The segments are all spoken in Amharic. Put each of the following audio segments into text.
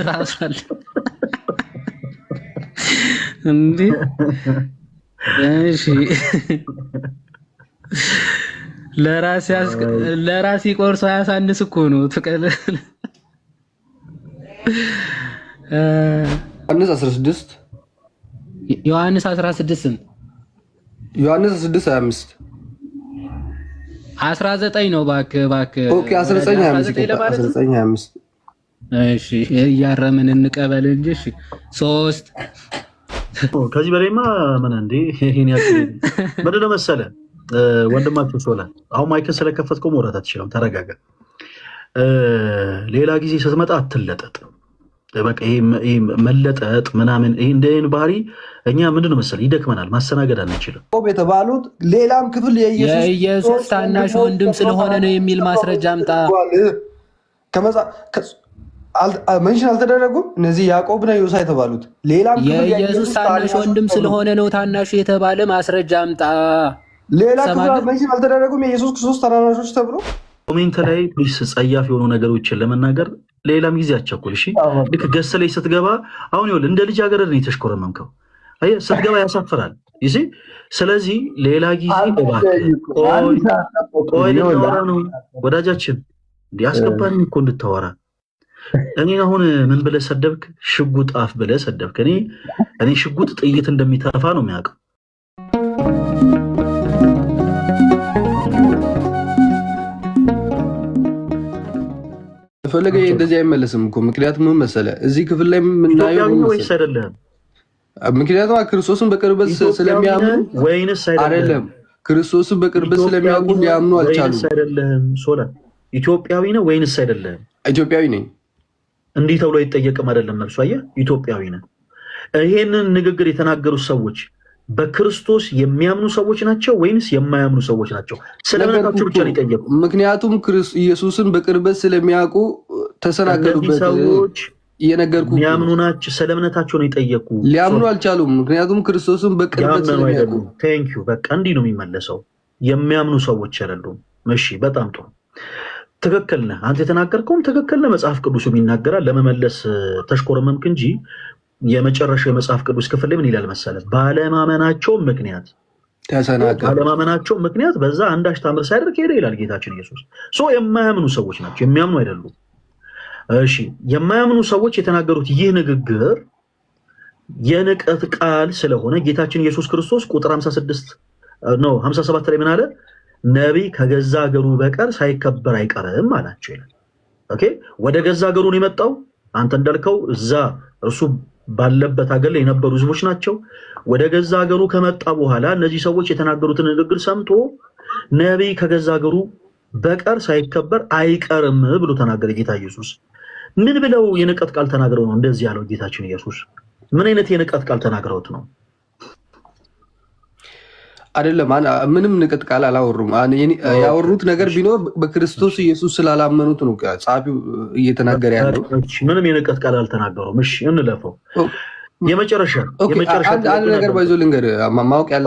ራሷል እንዴ? እሺ ለራሲ ቆርሶ ያሳንስ እኮ ነው ትቀል ዮሐንስ 16 ዮሐንስ 16 ዮሐንስ 6:25 19 ነው። እባክህ ኦኬ 19:25 እሺ እያረምን እንቀበል እንጂ እሺ 3 ከዚህ በላይማ ምን እንዴ ይሄን ያክል ምንድነው መሰለ ወንድማችሁ ሶላ አሁን ማይክል ስለከፈትከው መውራት አትችልም። ተረጋጋ። ሌላ ጊዜ ስትመጣ አትለጠጥ። በቃ ይሄ መለጠጥ ምናምን ይሄ እንደን ባህሪ እኛ ምንድነው መሰለ ይደክመናል፣ ማስተናገድ አንችልም። የተባሉት ሌላም ክፍል የኢየሱስ ታናሽ ወንድም ስለሆነ ነው የሚል ማስረጃ አምጣ። መንሽን አልተደረጉም። እነዚህ ያዕቆብና ዮሳ የተባሉት ሌላም ክፍል የኢየሱስ ታናሽ ወንድም ስለሆነ ነው ታናሹ የተባለ ማስረጃ አምጣ። ሌላ ክፍል መንሽን አልተደረጉም የኢየሱስ ክርስቶስ ታናናሾች ተብሎ። ኮሜንት ላይ ፕሊስ ጸያፍ የሆኑ ነገሮችን ለመናገር ሌላም ጊዜ አቸኩል። እሺ ልክ ገስ ላይ ስትገባ አሁን ይኸውልህ እንደ ልጅ አገረድ ነው የተሽኮረመምከው። አየህ ስትገባ ያሳፍራል። ይሄ ስለዚህ ሌላ ጊዜ ቆይ ነው ወዳጃችን እንዲያስገባኝ እኮ እንድታወራ እኔ አሁን ምን ብለህ ሰደብክ? ሽጉጥ አፍ ብለህ ሰደብክ። እኔ ሽጉጥ ጥይት እንደሚተፋ ነው የሚያውቀው። ፈለገ እንደዚህ አይመለስም እኮ። ምክንያቱም ምን መሰለህ እዚህ ክፍል ላይ የምናየው ወይስ አይደለም? ምክንያቱም ክርስቶስን በቅርበት ስለሚያምኑ ወይንስ አይደለም? ክርስቶስን በቅርበት ስለሚያውቁ ሊያምኑ አልቻሉም። አይደለም ሶላ ኢትዮጵያዊ ነው ወይንስ አይደለም? ኢትዮጵያዊ ነኝ እንዲህ ተብሎ አይጠየቅም። አይደለም መልሱ። አየህ ኢትዮጵያዊ ነህ። ይሄንን ንግግር የተናገሩት ሰዎች በክርስቶስ የሚያምኑ ሰዎች ናቸው ወይንስ የማያምኑ ሰዎች ናቸው? ስለምናቸው ብቻ ነው የጠየቁ። ምክንያቱም ኢየሱስን በቅርበት ስለሚያውቁ ተሰናከሉበት። ሰዎች እየነገርኩህ የሚያምኑ ናቸው። ስለምነታቸው ነው የጠየቁ። ሊያምኑ አልቻሉም። ምክንያቱም ክርስቶስን በቅርበት ስለሚያውቁ። ቴንኪው በቃ እንዲህ ነው የሚመለሰው። የሚያምኑ ሰዎች አይደሉም። እሺ በጣም ጥሩ ትክክል ነህ። አንተ የተናገርከውም ትክክል ነህ። መጽሐፍ ቅዱስም ይናገራል። ለመመለስ ተሽኮረመምክ እንጂ የመጨረሻው የመጽሐፍ ቅዱስ ክፍል ላይ ምን ይላል መሰለህ? ባለማመናቸው ምክንያት በዛ አንዳች ታምር ሳያደርግ ሄደ ይላል ጌታችን ኢየሱስ። የማያምኑ ሰዎች ናቸው፣ የሚያምኑ አይደሉም። እሺ የማያምኑ ሰዎች የተናገሩት ይህ ንግግር የንቀት ቃል ስለሆነ ጌታችን ኢየሱስ ክርስቶስ ቁጥር 57 ላይ ምን አለ? ነቢይ ከገዛ ሀገሩ በቀር ሳይከበር አይቀርም አላቸው ይላል። ኦኬ ወደ ገዛ ሀገሩን የመጣው አንተ እንዳልከው እዛ እርሱ ባለበት ሀገር ላይ የነበሩ ህዝቦች ናቸው። ወደ ገዛ ሀገሩ ከመጣ በኋላ እነዚህ ሰዎች የተናገሩትን ንግግር ሰምቶ ነቢይ ከገዛ ሀገሩ በቀር ሳይከበር አይቀርም ብሎ ተናገረ ጌታ ኢየሱስ። ምን ብለው የንቀት ቃል ተናግረው ነው እንደዚህ ያለው ጌታችን ኢየሱስ? ምን አይነት የንቀት ቃል ተናግረውት ነው? አይደለም ምንም ንቀት ቃል አላወሩም። ያወሩት ነገር ቢኖር በክርስቶስ ኢየሱስ ስላላመኑት ነው ጸሐፊው እየተናገረ ያለው። ምንም የንቀት ቃል አልተናገሩም። እሺ እንለፈው። የመጨረሻ አንድ ነገር ባይዞ ልንገር ማወቅ ያለ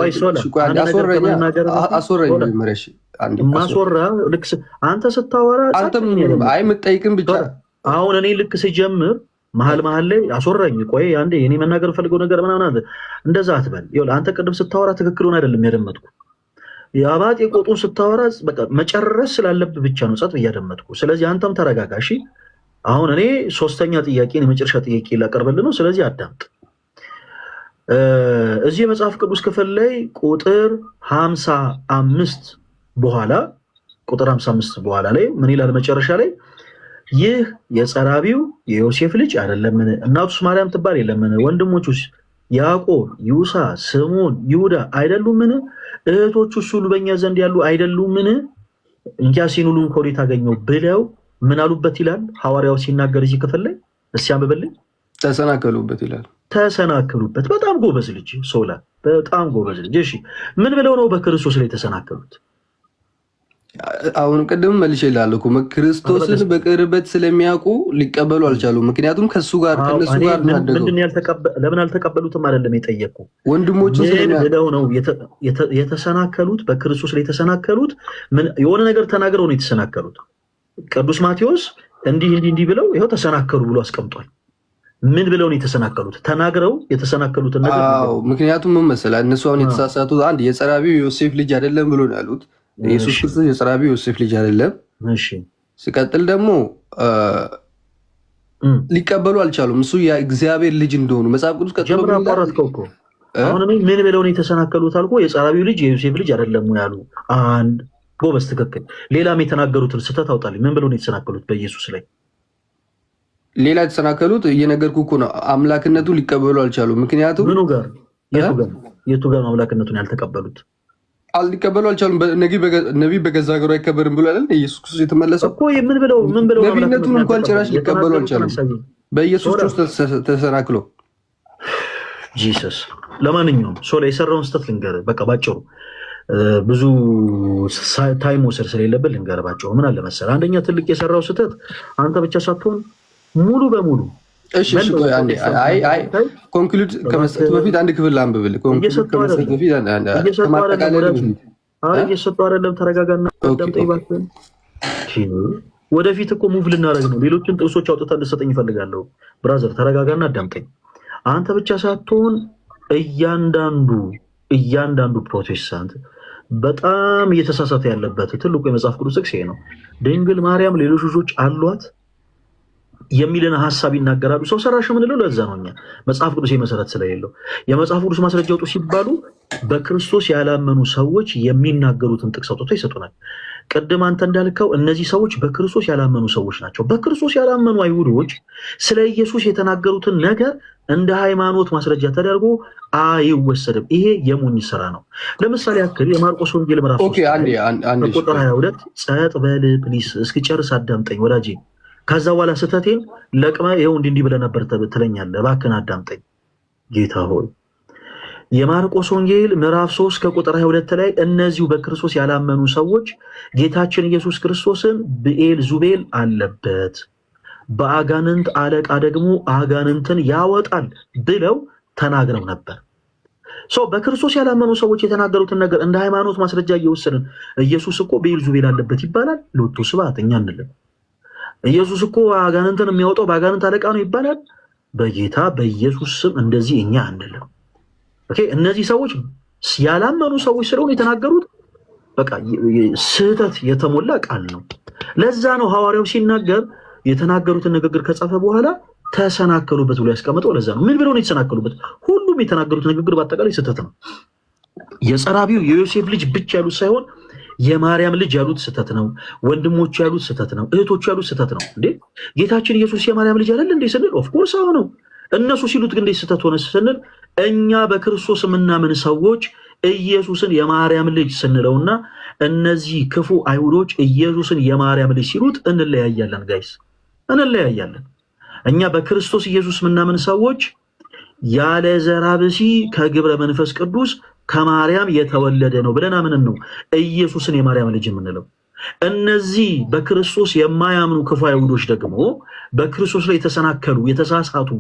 ማስወራ ልክ አንተ ስታወራ አይ የምትጠይቅን ብቻ አሁን እኔ ልክ ስጀምር መሀል ላይ አስወራኝ። ቆይ አንዴ እኔ መናገር ፈልገው ነገር ምናምን እንደዛ አትበል። ይኸውልህ አንተ ቅድም ስታወራ ትክክል ሆነ አይደለም ያደመጥኩ። የአባጤ ቆጡን ስታወራ በቃ መጨረስ ስላለብህ ብቻ ነው ጸጥ እያደመጥኩ። ስለዚህ አንተም ተረጋጋ እሺ። አሁን እኔ ሶስተኛ ጥያቄ የመጨረሻ ጥያቄ ላቀርብልህ ነው። ስለዚህ አዳምጥ። እዚህ የመጽሐፍ ቅዱስ ክፍል ላይ ቁጥር 55 በኋላ ላይ ምን ይላል መጨረሻ ላይ? ይህ የጸራቢው የዮሴፍ ልጅ አይደለምን? እናቱስ ማርያም ትባል የለምን? ወንድሞቹስ ያዕቆብ፣ ይሁዳ፣ ስምዖን፣ ይሁዳ አይደሉምን? እህቶቹስ ሁሉ በእኛ ዘንድ ያሉ አይደሉምን? እንኪያስ ይህን ሁሉ ከወዴት አገኘው ብለው ምን አሉበት ይላል ሐዋርያው ሲናገር እዚህ ክፍል ላይ። እስኪ አንብበልኝ። ተሰናከሉበት ይላል። ተሰናከሉበት። በጣም ጎበዝ ልጅ ሶላ፣ በጣም ጎበዝ ልጅ። እሺ ምን ብለው ነው በክርስቶስ ላይ የተሰናከሉት? አሁን ቅድም መልሼ እላለሁ እኮ ክርስቶስን በቅርበት ስለሚያውቁ ሊቀበሉ አልቻሉም። ምክንያቱም ከነሱ ጋር ለምን አልተቀበሉትም አይደለም የጠየቁ ወንድሞቹ ብለው ነው የተሰናከሉት። በክርስቶስ ላይ የተሰናከሉት የሆነ ነገር ተናግረው ነው የተሰናከሉት። ቅዱስ ማቴዎስ እንዲህ ብለው ይኸው ተሰናከሉ ብሎ አስቀምጧል። ምን ብለው ነው የተሰናከሉት? ተናግረው የተሰናከሉትን ነገር ምክንያቱም ምን መሰለህ እነሱ አሁን የተሳሳቱት አንድ የጸራቢው ዮሴፍ ልጅ አይደለም ብሎ ነው ያሉት። ኢየሱስ ክርስቶስ የጸራቢው ዮሴፍ ልጅ አይደለም። እሺ ሲቀጥል ደግሞ ሊቀበሉ አልቻሉም። እሱ የእግዚአብሔር ልጅ እንደሆኑ መጽሐፍ ቅዱስ ቀጥሎ አቋረጥከው እኮ አሁን ምን ብለው ነው የተሰናከሉት አልኩ። የጸራቢው ልጅ የዮሴፍ ልጅ አይደለም ያሉ አንድ ጎበዝ፣ ትክክል። ሌላም የተናገሩትን ስህተት አውጣልኝ። ምን ብለው ነው የተሰናከሉት በኢየሱስ ላይ? ሌላ የተሰናከሉት እየነገርኩህ እኮ ነው። አምላክነቱን ሊቀበሉ አልቻሉም። ምክንያቱም ምኑ ጋር የቱ ጋር አምላክነቱን ያልተቀበሉት? ሊቀበሉ አልቻሉም። ነቢይ በገዛ ሀገሩ አይከበርም ብሎ አይደል ኢየሱስ ክርስቶስ የተመለሰው እኮ። ምን ብለው ነቢይነቱን እንኳን ጭራሽ ሊቀበሉ አልቻሉም። በኢየሱስ ክርስቶስ ተሰናክሎ ጂሰስ። ለማንኛውም ሶላ የሰራውን ስህተት ልንገርህ፣ በቃ ባጭሩ፣ ብዙ ታይም ወሰድ ስለሌለብን ልንገርህ ባጭሩ። ምን አለ መሰለህ፣ አንደኛ ትልቅ የሰራው ስህተት አንተ ብቻ ሳትሆን ሙሉ በሙሉ ኮንክሉድ ከመስጠት በፊት አንድ ክፍል ላንብብልህ። እየሰጡ አይደለም። ተረጋጋና አዳምጠኝ እባክህ። ወደፊት እኮ ሙቭ ልናደርግ ነው። ሌሎችን ጥቅሶች አውጥተህ እንድትሰጠኝ እፈልጋለሁ። ብራዘር ተረጋጋና አዳምጠኝ። አንተ ብቻ ሳትሆን እያንዳንዱ ፕሮቴስታንት በጣም እየተሳሳተ ያለበት ትልቁ የመጽሐፍ ቅዱስ ጥቅስ ይሄ ነው። ድንግል ማርያም ሌሎች ልጆች አሏት የሚልን ሀሳብ ይናገራሉ። ሰው ሰራሽ የምንለው ለዛ ነው። እኛ መጽሐፍ ቅዱስ መሰረት ስለሌለው የመጽሐፍ ቅዱስ ማስረጃ አውጡ ሲባሉ በክርስቶስ ያላመኑ ሰዎች የሚናገሩትን ጥቅስ አውጥቶ ይሰጡናል። ቅድም አንተ እንዳልከው እነዚህ ሰዎች በክርስቶስ ያላመኑ ሰዎች ናቸው። በክርስቶስ ያላመኑ አይሁዶች ስለ ኢየሱስ የተናገሩትን ነገር እንደ ሃይማኖት ማስረጃ ተደርጎ አይወሰድም። ይሄ የሞኝ ስራ ነው። ለምሳሌ ያክል የማርቆስ ወንጌል ምዕራፍ 3 ቁጥር 22 ጸጥ በል ፕሊስ፣ እስኪጨርስ አዳምጠኝ ወዳጄ። ከዛ በኋላ ስህተቴን ለቅመ ይኸው እንዲህ ብለህ ነበር ትለኛለህ። እባክህን አዳምጠኝ ጌታ ሆይ። የማርቆስ ወንጌል ምዕራፍ 3 ከቁጥር 22 ላይ እነዚሁ በክርስቶስ ያላመኑ ሰዎች ጌታችን ኢየሱስ ክርስቶስን ብዔልዜቡል አለበት፣ በአጋንንት አለቃ ደግሞ አጋንንትን ያወጣል ብለው ተናግረው ነበር። በክርስቶስ ያላመኑ ሰዎች የተናገሩትን ነገር እንደ ሃይማኖት ማስረጃ እየወሰድን ኢየሱስ እኮ ብዔልዜቡል አለበት ይባላል። ሎቱ ስብሐት እኛ እንልን። ኢየሱስ እኮ አጋንንትን የሚያወጣው በአጋንንት አለቃ ነው ይባላል። በጌታ በኢየሱስ ስም እንደዚህ እኛ አንልም። እነዚህ ሰዎች ያላመኑ ሰዎች ስለሆኑ የተናገሩት በቃ ስህተት የተሞላ ቃል ነው። ለዛ ነው ሐዋርያው ሲናገር የተናገሩትን ንግግር ከጻፈ በኋላ ተሰናከሉበት ብሎ ያስቀመጠው። ለዛ ነው። ምን ብለው ነው የተሰናከሉበት? ሁሉም የተናገሩት ንግግር በአጠቃላይ ስህተት ነው። የጸራቢው የዮሴፍ ልጅ ብቻ ያሉት ሳይሆን የማርያም ልጅ ያሉት ስህተት ነው። ወንድሞቹ ያሉት ስህተት ነው። እህቶቹ ያሉት ስህተት ነው። እንዴ ጌታችን ኢየሱስ የማርያም ልጅ አይደል እንዴ ስንል ኦፍኮርስ አዎ ነው። እነሱ ሲሉት ግን እንዴት ስህተት ሆነ ስንል እኛ በክርስቶስ የምናምን ሰዎች ኢየሱስን የማርያም ልጅ ስንለውና እነዚህ ክፉ አይሁዶች ኢየሱስን የማርያም ልጅ ሲሉት እንለያያለን። ጋይስ እንለያያለን። እኛ በክርስቶስ ኢየሱስ የምናምን ሰዎች ያለ ዘራ ብሲ ከግብረ መንፈስ ቅዱስ ከማርያም የተወለደ ነው ብለን አምነን ነው ኢየሱስን የማርያም ልጅ የምንለው። እነዚህ በክርስቶስ የማያምኑ ክፉ አይሁዶች ደግሞ በክርስቶስ ላይ የተሰናከሉ የተሳሳቱ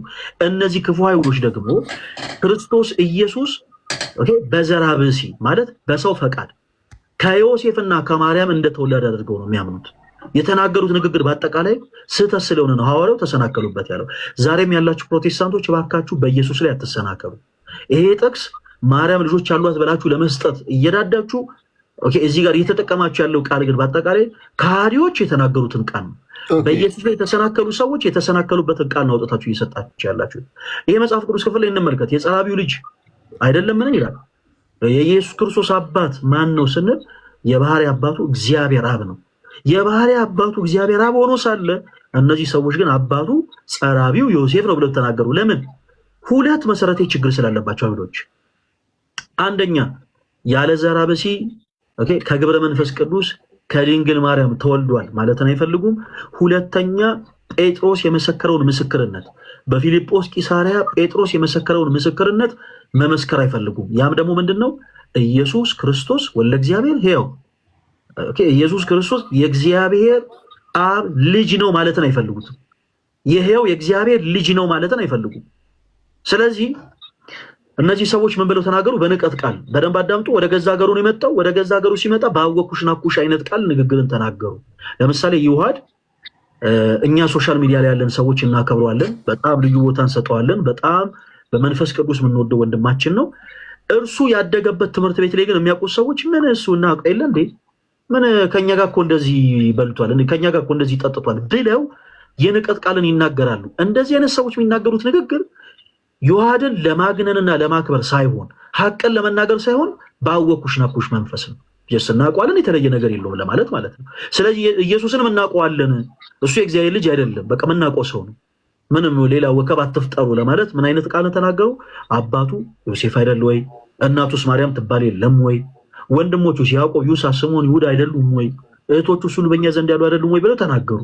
እነዚህ ክፉ አይሁዶች ደግሞ ክርስቶስ ኢየሱስ በዘራ ብሲ ማለት በሰው ፈቃድ ከዮሴፍና ከማርያም እንደተወለደ አድርገው ነው የሚያምኑት። የተናገሩት ንግግር በአጠቃላይ ስህተት ስለሆነ ነው ሐዋርያው ተሰናከሉበት ያለው። ዛሬም ያላችሁ ፕሮቴስታንቶች እባካችሁ በኢየሱስ ላይ አትሰናከሉ። ይሄ ጥቅስ ማርያም ልጆች አሏት ብላችሁ ለመስጠት እየዳዳችሁ እዚህ ጋር እየተጠቀማችሁ ያለው ቃል ግን በአጠቃላይ ከሃዲዎች የተናገሩትን ቃል ነው። በኢየሱስ ላይ የተሰናከሉ ሰዎች የተሰናከሉበትን ቃል ነው አውጥታችሁ እየሰጣችሁ ያላችሁ። ይሄ መጽሐፍ ቅዱስ ክፍል ላይ እንመልከት። የጸራቢው ልጅ አይደለም ምን ይላል? የኢየሱስ ክርስቶስ አባት ማን ነው ስንል የባህሪ አባቱ እግዚአብሔር አብ ነው። የባህሪ አባቱ እግዚአብሔር አብ ሆኖ ሳለ እነዚህ ሰዎች ግን አባቱ ጸራቢው ዮሴፍ ነው ብለው ተናገሩ። ለምን? ሁለት መሰረታዊ ችግር ስላለባቸው አይሁዶች። አንደኛ ያለ ዘራ ብሲ ከግብረ መንፈስ ቅዱስ ከድንግል ማርያም ተወልዷል ማለትን አይፈልጉም። ሁለተኛ ጴጥሮስ የመሰከረውን ምስክርነት በፊልጶስ ቂሳሪያ ጴጥሮስ የመሰከረውን ምስክርነት መመስከር አይፈልጉም። ያም ደግሞ ምንድነው? ኢየሱስ ክርስቶስ ወልደ እግዚአብሔር ሕያው ኢየሱስ ክርስቶስ የእግዚአብሔር አብ ልጅ ነው ማለትን አይፈልጉትም። የሕያው የእግዚአብሔር ልጅ ነው ማለትን አይፈልጉም። ስለዚህ እነዚህ ሰዎች ምን ብለው ተናገሩ? በንቀት ቃል በደንብ አዳምጡ። ወደ ገዛ ሀገሩ ነው የመጣው። ወደ ገዛ ሀገሩ ሲመጣ ባወኩሽ ናኩሽ አይነት ቃል ንግግርን ተናገሩ። ለምሳሌ ይሁዳ እኛ ሶሻል ሚዲያ ላይ ያለን ሰዎች እናከብረዋለን፣ በጣም ልዩ ቦታ እንሰጠዋለን። በጣም በመንፈስ ቅዱስ የምንወደው ወንድማችን ነው። እርሱ ያደገበት ትምህርት ቤት ላይ ግን የሚያውቁት ሰዎች ምን እሱ እናውቀው የለ እንዴ ምን ከኛ ጋር እኮ እንደዚህ በልቷል፣ ከኛ ጋር እኮ እንደዚህ ጠጥቷል ብለው የንቀት ቃልን ይናገራሉ። እንደዚህ አይነት ሰዎች የሚናገሩት ንግግር ዮሐድን ለማግነንና ለማክበር ሳይሆን ሀቅን ለመናገር ሳይሆን ባወኩሽ ናኩሽ መንፈስ ነው። እናውቀዋለን፣ የተለየ ነገር የለውም ለማለት ማለት ነው። ስለዚህ ኢየሱስንም እናውቀዋለን፣ እሱ የእግዚአብሔር ልጅ አይደለም፣ በቃ የምናውቀው ሰው ነው። ምንም ሌላ ወከብ አትፍጠሩ ለማለት ምን አይነት ቃል ተናገሩ? አባቱ ዮሴፍ አይደል ወይ? እናቱስ ማርያም ትባል የለም ወይ? ወንድሞቹስ ያዕቆብ፣ ይሁዳ፣ ስምዖን፣ ይሁዳ አይደሉም ወይ? እህቶቹ ሁሉ በእኛ ዘንድ ያሉ አይደሉም ወይ ብለው ተናገሩ።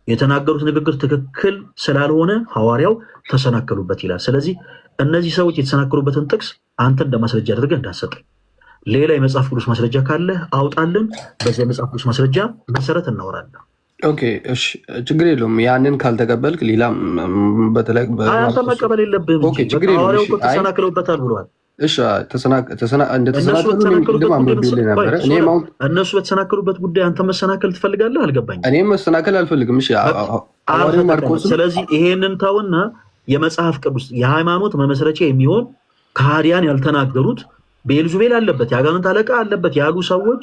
የተናገሩት ንግግር ትክክል ስላልሆነ ሐዋርያው ተሰናከሉበት ይላል። ስለዚህ እነዚህ ሰዎች የተሰናከሉበትን ጥቅስ አንተ እንደማስረጃ አድርገህ እንዳሰጠኝ፣ ሌላ የመጽሐፍ ቅዱስ ማስረጃ ካለ አውጣልን። በዚህ የመጽሐፍ ቅዱስ ማስረጃ መሰረት እናወራለን። ኦኬ እሺ፣ ችግር የለውም። ያንን ካልተቀበልክ ሌላ በተለይ አንተ መቀበል የለብህም። ሐዋርያው እኮ ተሰናክለውበታል ብለዋል። እሺ እነሱ በተሰናከሉበት ጉዳይ አንተ መሰናከል ትፈልጋለህ? አልገባኝም። እኔም መሰናከል አልፈልግም። እሺ ስለዚህ ይሄንን ተውና የመጽሐፍ ቅዱስ የሃይማኖት መመስረቻ የሚሆን ከሃዲያን ያልተናገሩት ቤልዙቤል አለበት የአጋንንት አለቃ አለበት ያሉ ሰዎች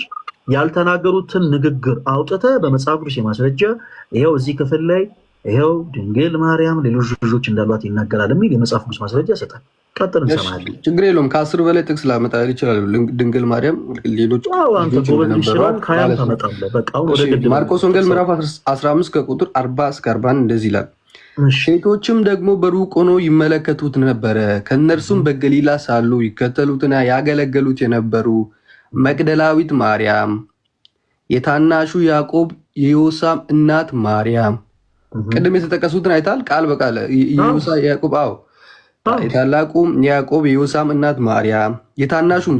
ያልተናገሩትን ንግግር አውጥተ በመጽሐፍ ቅዱስ የማስረጃ ይኸው እዚህ ክፍል ላይ ይኸው ድንግል ማርያም ሌሎች ልጆች እንዳሏት ይናገራል የሚል የመጽሐፍ ቅዱስ ማስረጃ ያሰጣል። ቀጥል፣ እንሰማለን። ችግር የለውም። ከ10 በላይ ጥቅስ ላመጣ ይችላል። ድንግል ማርያም ሌሎች ማርቆስ ወንጌል ምዕራፍ 15 ከቁጥር 40 እስከ 41 እንደዚህ ይላል። ሴቶችም ደግሞ በሩቅ ሆኖ ይመለከቱት ነበረ። ከእነርሱም በገሊላ ሳሉ ይከተሉትና ያገለገሉት የነበሩ መግደላዊት ማርያም፣ የታናሹ ያዕቆብ የዮሳም እናት ማርያም፣ ቅድም የተጠቀሱትን አይታል። ቃል በቃል የዮሳ ያዕቆብ፣ አዎ የታላቁ ያዕቆብ የዮሳም እናት ማርያም፣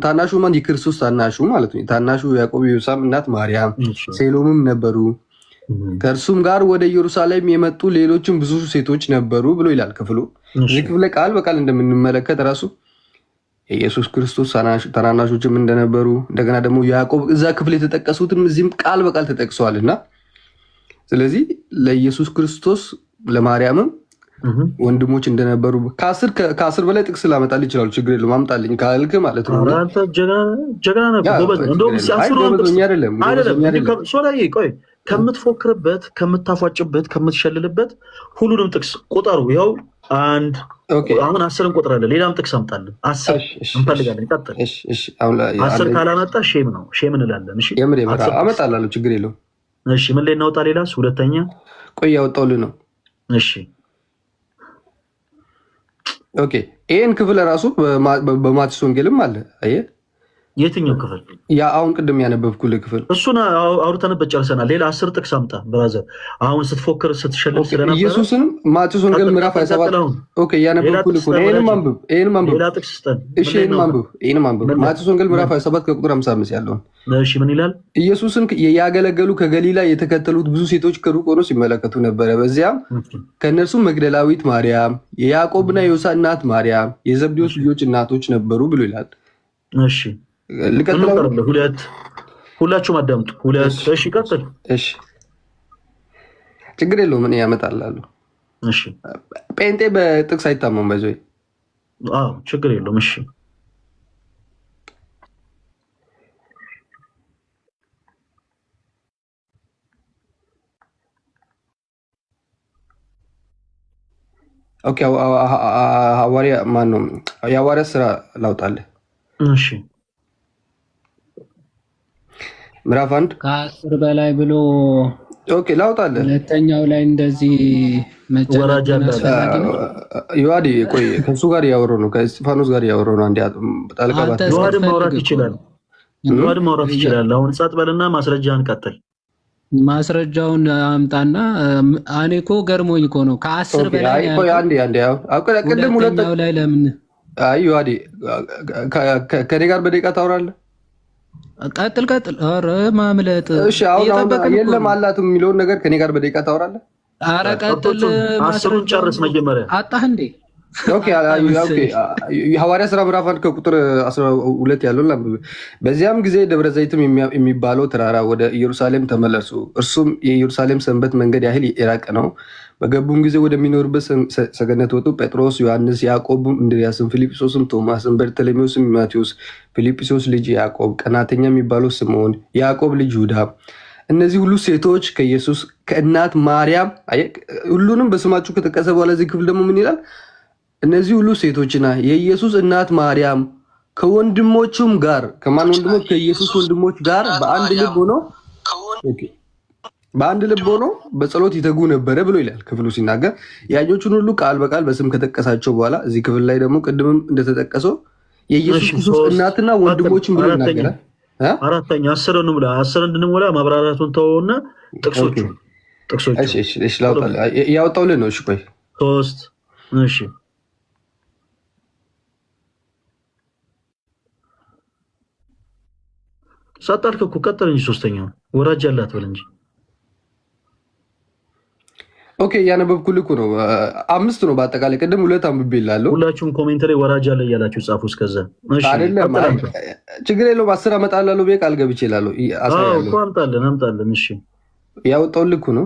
ታናሹ ማን? የክርስቶስ ታናሹ ማለት ነው። የታናሹ ያዕቆብ የዮሳም እናት ማርያም፣ ሴሎምም ነበሩ። ከእርሱም ጋር ወደ ኢየሩሳሌም የመጡ ሌሎችም ብዙ ሴቶች ነበሩ ብሎ ይላል ክፍሉ። እዚህ ክፍል ቃል በቃል እንደምንመለከት ራሱ የኢየሱስ ክርስቶስ ታናናሾችም እንደነበሩ እንደገና ደግሞ ያዕቆብ እዛ ክፍል የተጠቀሱትም እዚህም ቃል በቃል ተጠቅሰዋል እና ስለዚህ ለኢየሱስ ክርስቶስ ለማርያምም ወንድሞች እንደነበሩ ከ10 በላይ ጥቅስ ላመጣልህ ይችላሉ። ችግር የለውም አምጣልኝ ካልክ ማለት ነው። ከምትፎክርበት፣ ከምታፏጭበት፣ ከምትሸልልበት ሁሉንም ጥቅስ ቁጠሩ። ይኸው አሁን 10 እንቆጥራለን። ሌላም ጥቅስ አምጣልን። 10 እንፈልጋለን። ቀጥል። 10 ካላመጣ ሼም ነው፣ ሼም እንላለን። እሺ አመጣላለሁ፣ ችግር የለውም። እሺ ምን ላይ እናውጣ? ሌላስ? ሁለተኛ ቆይ ያወጣሁልህ ነው። እሺ ኦኬ። ይሄን ክፍል ራሱ በማቴዎስ ወንጌልም አለ። አየህ፣ የትኛው ክፍል? ያ አሁን ቅድም ያነበብኩልህ ክፍል። እሱን አውርተንበት ጨርሰናል። ሌላ 10 ጥቅስ አምጣ ብራዘር። አሁን ስትፎክር ስትሸልም ስለነበረ ኢየሱስን ማቴዎስ ወንጌል ምዕራፍ 27 ኦኬ፣ ያነበብኩልህ እኮ ይሄንም አንብብ። ሌላ ጥቅስ ስጠን። እሺ ይሄንም አንብብ። ማቴዎስ ወንጌል ምዕራፍ 27 ከቁጥር 55 ያለውን። እሺ ምን ይላል? ኢየሱስን ያገለገሉ ከገሊላ የተከተሉት ብዙ ሴቶች ከሩቅ ሆነው ሲመለከቱ ነበረ። በዚያም ከእነርሱም መግደላዊት ማርያም፣ የያዕቆብና የዮሳ እናት ማርያም፣ የዘብዴዎስ ልጆች እናቶች ነበሩ ብሎ ይላል። እሺ ሁለት፣ ሁላችሁም አዳምጡ። ሁለት። እሺ ቀጥል። እሺ ችግር የለውም እኔ ያመጣላለሁ። እሺ ጴንጤ በጥቅስ አይታመም ባይዘ። አዎ ችግር የለውም። እሺ ኦኬ። ሐዋርያ ማን ነው? የሐዋርያ ስራ ላውጣለህ። እሺ ምዕራፍ 1 ከ10 በላይ ብሎ ኦኬ ላውጣለህ። ሁለተኛው ላይ እንደዚህ መጨረጃና ዮሐድ ቆይ፣ ከሱ ጋር ያወራው ነው፣ ከእስጢፋኖስ ጋር ያወራው ነው። አንዴ ጣልቃ ባታ ዮሐድ ማውራት ይችላል። ዮሐድ ማውራት ይችላል። አሁን ጸጥ በልና ማስረጃህን ቀጥል። ማስረጃውን አምጣና። እኔ እኮ ገርሞኝ እኮ ነው ከ10 በላይ ቆይ፣ አንዴ ቅድም ሁለተኛው ላይ ለምን ዮሐድ ከኔ ጋር በደቂቃ ታወራለህ? ቀጥል። ኧረ ማምለጥ። እሺ አሁን የለም አላት የሚለውን ነገር ከኔ ጋር በደቂቃ ታወራለህ? ኧረ ቀጥል። 10ን ጨርስ መጀመሪያ። አጣህ እንዴ? ኦኬ ሐዋርያ ሥራ ምዕራፍ 1 ከቁጥር 12 ያለውን ላንብብ። በዚያም ጊዜ ደብረ ዘይትም የሚባለው ተራራ ወደ ኢየሩሳሌም ተመለሱ። እርሱም የኢየሩሳሌም ሰንበት መንገድ ያህል የራቀ ነው። በገቡም ጊዜ ወደሚኖርበት ሰገነት ወጡ። ጴጥሮስ፣ ዮሐንስ፣ ያዕቆብም፣ እንድርያስም፣ ፊልጵስዩስም፣ ቶማስም፣ በርተሎሜዎስም፣ ማቴዎስ፣ ፊልጵስዩስ ልጅ ያዕቆብ፣ ቀናተኛ የሚባለው ስምዖን፣ ያዕቆብ ልጅ ይሁዳ፣ እነዚህ ሁሉ ሴቶች ከኢየሱስ ከእናት ማርያም። ሁሉንም በስማችሁ ከጠቀሰ በኋላ እዚህ ክፍል ደግሞ ምን ይላል? እነዚህ ሁሉ ሴቶችና የኢየሱስ እናት ማርያም ከወንድሞቹም ጋር ከማን ወንድሞች? ከኢየሱስ ወንድሞች ጋር በአንድ ልብ ሆኖ በጸሎት ይተጉ ነበረ ብሎ ይላል ክፍሉ ሲናገር። ያኞቹን ሁሉ ቃል በቃል በስም ከጠቀሳቸው በኋላ እዚህ ክፍል ላይ ደግሞ ቅድምም እንደተጠቀሰው የኢየሱስ ክርስቶስ እናትና ወንድሞችን ብሎ ይናገራል። አራተኛ 10 ነው ብላ 10 እንድንሞላ ማብራራቱን ተወውና ጥቅሶቹ እሺ ያወጣውልን ነው። እሺ ቆይ 3 እሺ ሳጣልክ እኮ ቀጥል እንጂ ሶስተኛው ወራጅ ያላት በል እንጂ። ኦኬ ያነበብኩልህ እኮ ነው። 5 ነው በአጠቃላይ። ቅድም 2 አንብቤልሃለሁ። ሁላችሁም ኮሜንት ላይ ወራጅ ያለ እያላችሁ ጻፉ። እስከዛ እሺ አይደለም ችግር የለውም። 10 አመጣልሃለሁ ብዬ ቃል ገብቼ እላለሁ። እኮ አምጣልን። እሺ ያወጣሁልህ እኮ ነው።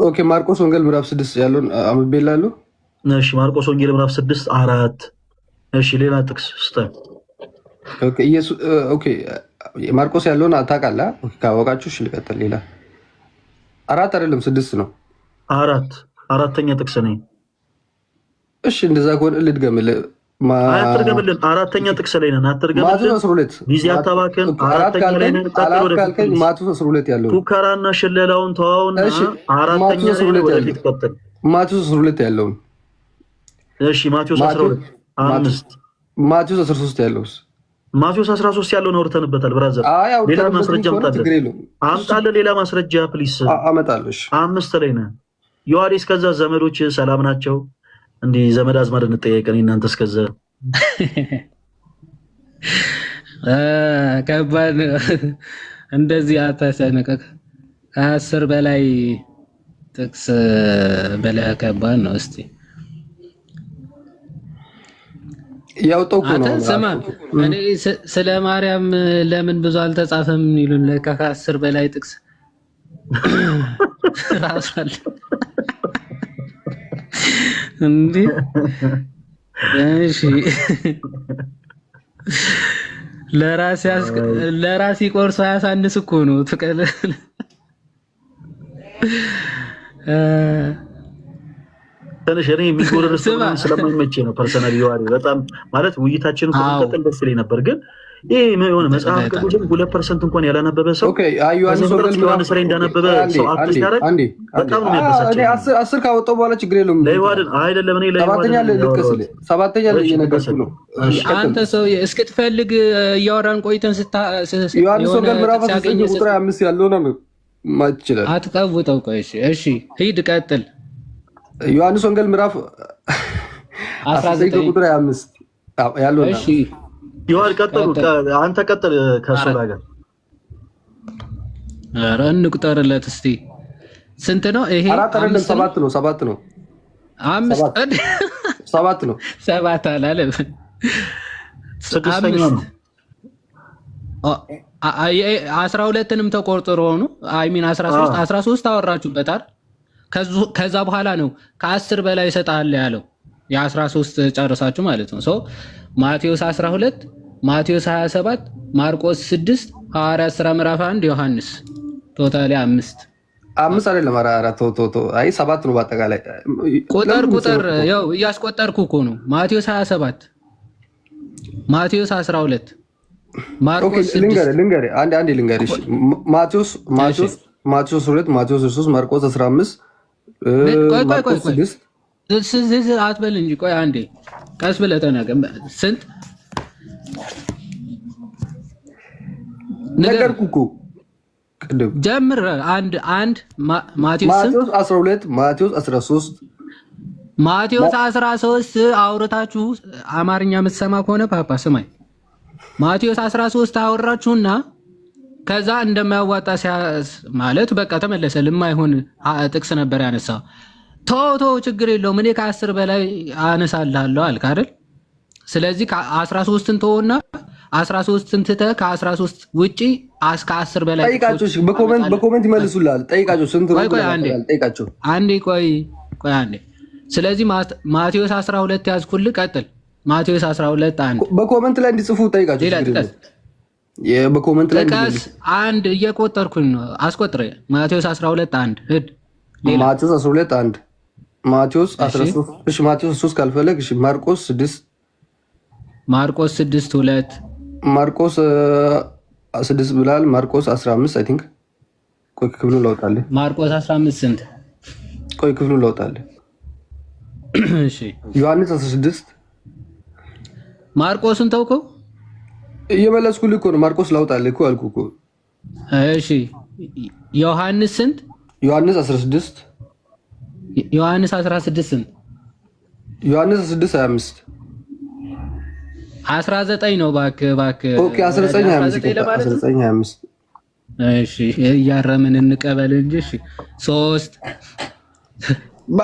ኦኬ ማርቆስ ወንጌል ምዕራፍ 6 ያለውን አንብቤልሃለሁ። እሺ ማርቆስ ወንጌል ምዕራፍ 6 4 እሺ ሌላ ጥቅስ ስጠን። ኦኬ ማርቆስ ያለውን ታውቃለህ? ካወቃችሁ እሺ ልቀጥል። ሌላ 4 አይደለም 6 ነው። 4ኛ ጥቅስ ነኝ። እሺ እንደዛ ከሆነ ልድገምልህ። አትርገምልን። 4ኛ ጥቅስ ላይ ነን። አትርገምልን። ማቴዎስ 12 ጊዜ አታባክን። 4ኛ ላይ ነን። ማቴዎስ 12 ያለው ፉከራና ሽለላውን ተዋውና 4ኛ ላይ ወደፊት ቀጥል። ማቴዎስ 12 ያለው እሺ ማቴዎስ 12 5 ማቴዎስ 13 ያለው ማቴዎስ 13 ያለውን አውርተንበታል። ብራዘር ሌላ ማስረጃ አምጣለህ። ሌላ ማስረጃ ፕሊስ አመጣለሁ። እሺ 5 ላይ ነን። ዮሐንስ ከዛ ዘመዶች ሰላም ናቸው? እንዲህ ዘመድ አዝማድ እንጠያየቀን። እናንተ እስከዛ ከባድ እንደዚህ አታሰነቀቅ። ከ10 በላይ ጥቅስ በላይ ከባድ ነው። እስቲ ያውጣው ነው። ስማ እኔ ስለ ማርያም ለምን ብዙ አልተጻፈም ይሉን። ከ10 በላይ ጥቅስ ራሳል እንዴ? እሺ ለራሲ ቆርሶ ያሳንስ እኮ ነው። ትቀል ትንሽ እኔ የሚጎረር ስለማይመቼ ነው። ፐርሰናል ይዋሪ በጣም ማለት ውይይታችን እኮ ተቀጥል ደስ ይለኝ ነበር፣ ግን ይሄ የሆነ መጽሐፍ ቅዱስን 2% እንኳን ያላነበበ ሰው ኦኬ ዮሐንስ ላይ እንዳነበበ ሰው አክሰስ ያደርግ በጣም ነው የሚያበሳጨው። 10 ካወጣው በኋላ ችግር የለውም። ለይዋድን አይደለም እኔ ሰባተኛ ላይ እየነገርኩህ ነው። አንተ ሰው እስክትፈልግ እያወራን ቆይተን ዮሐንስ ወንጌል ምዕራፍ 9 ቁጥር 5 ያለው ነው ማለት ይችላል። አትቀውጠው። ቆይ እሺ ሂድ ቀጥል። ዮሐንስ ወንጌል ምዕራፍ 19 ቁጥር 5 ያለው ነው። እሺ ይዋል ቀጥሉ። አንተ ቀጥል ከሱ ጋር ኧረ እንቁጠርለት እስቲ። ስንት ነው ይሄ? 4 አይደለም 7 ነው። 7 ነው። 7 ነው። 7 አላለም። 6ኛ ነው። 12ንም ተቆርጥሮ ነው። አይ ሚን 13 አወራችሁበታል። ከዛ በኋላ ነው ከ10 በላይ ይሰጣል ያለው። የ13 ጨርሳችሁ ማለት ነው። ማቴዎስ 12፣ ማቴዎስ 27፣ ማርቆስ 6፣ ሐዋርያት ሥራ ምዕራፍ 1፣ ዮሐንስ ቶታሊ 5 አይደለም 4 አይ 7 ነው በአጠቃላይ። ቁጥር ያው እያስቆጠርኩ እኮ ነው። ማቴዎስ 27፣ ማቴዎስ 12፣ ማርቆስ 6 ልንገርህ አንዴ ልንገርህ። ማቴዎስ 2፣ ማቴዎስ 3፣ ማርቆስ 15፣ ማርቆስ 6 አትበል እንጂ ቆይ አንዴ ቀስ ብለህ ተናገር። ስንት ነገርኩህ እኮ ቅድም ጀምር አንድ ማቴዎስ 12 ማቴዎስ 13 ማቴዎስ 13 አውርታችሁ አማርኛ የምትሰማ ከሆነ ፓፓ ስማኝ። ማቴዎስ 13 አወራችሁና ከዛ እንደማያዋጣ ማለት በቃ ተመለሰ። ለማይሆን ጥቅስ ነበር ያነሳው። ተው ችግር የለውም እኔ ከ10 በላይ አነሳልሃለሁ አልክ አይደል? ስለዚህ ከ13ን ተውና 13ን ትተህ ከ13 ውጪ እስከ 10 በላይ ጠይቃቸው። በኮሜንት ይመልሱልሃል። ጠይቃቸው ስንት ነው? ጠይቃቸው። አንዴ ስለዚህ ማቴዎስ 12 ያዝኩልህ። ቀጥል። ማቴዎስ 12 1 በኮሜንት ላይ እንዲጽፉ ጠይቃቸው። በኮሜንት ላይ ጥቀስ። አንድ እየቆጠርኩኝ ነው። አስቆጥረ። ማቴዎስ 12 1 ሂድ። ማቴዎስ 12 1 ማቴዎስ 13 እሺ። ማቴዎስ 3 ካልፈለግ እሺ። ማርቆስ 6 2 ማርቆስ 6 ብላል። ማርቆስ 15 አይ ቲንክ። ቆይ ክፍሉን ላውጣልህ። ማርቆስ 15 ስንት? ቆይ ክፍሉን ላውጣልህ። እሺ ዮሐንስ 16 ማርቆስን ተውከው። እየመለስኩልህ እኮ ነው። ማርቆስ ላውጣልህ እኮ አልኩህ እኮ። እሺ ዮሐንስ ስንት? ዮሐንስ 16 ዮሐንስ 16 ስንት? ዮሐንስ 6 25 19 ነው። እባክህ ኦኬ 19 25 እሺ እያረምን እንቀበል እንጂ። እሺ 3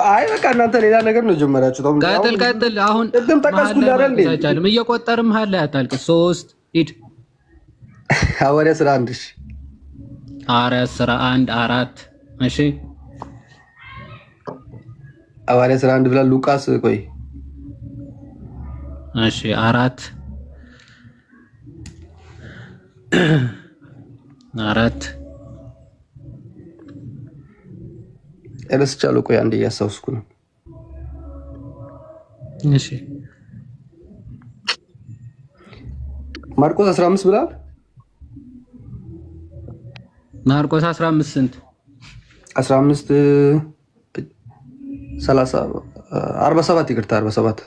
አይ በቃ እናንተ ሌላ ነገር ነው ጀመራችሁ። ቀጥል። አሁን ቅድም ጠቀስኩልህ አይደል? አይቻልም። እየቆጠርም መሀል ላይ አታልቅስ። 3 ሂድ። ሐዋርያት 11 እሺ። ሐዋርያት 11 4 እሺ። ሐዋርያት 11 ብላ ሉቃስ ቆይ እሺ 4 እረስቻለሁ። ቆይ አንዴ እያስታውስኩ ነው። እሺ ማርቆስ 15 ብላል። ማርቆስ 15 ስንት? 15 30 47 ይቅርታ 47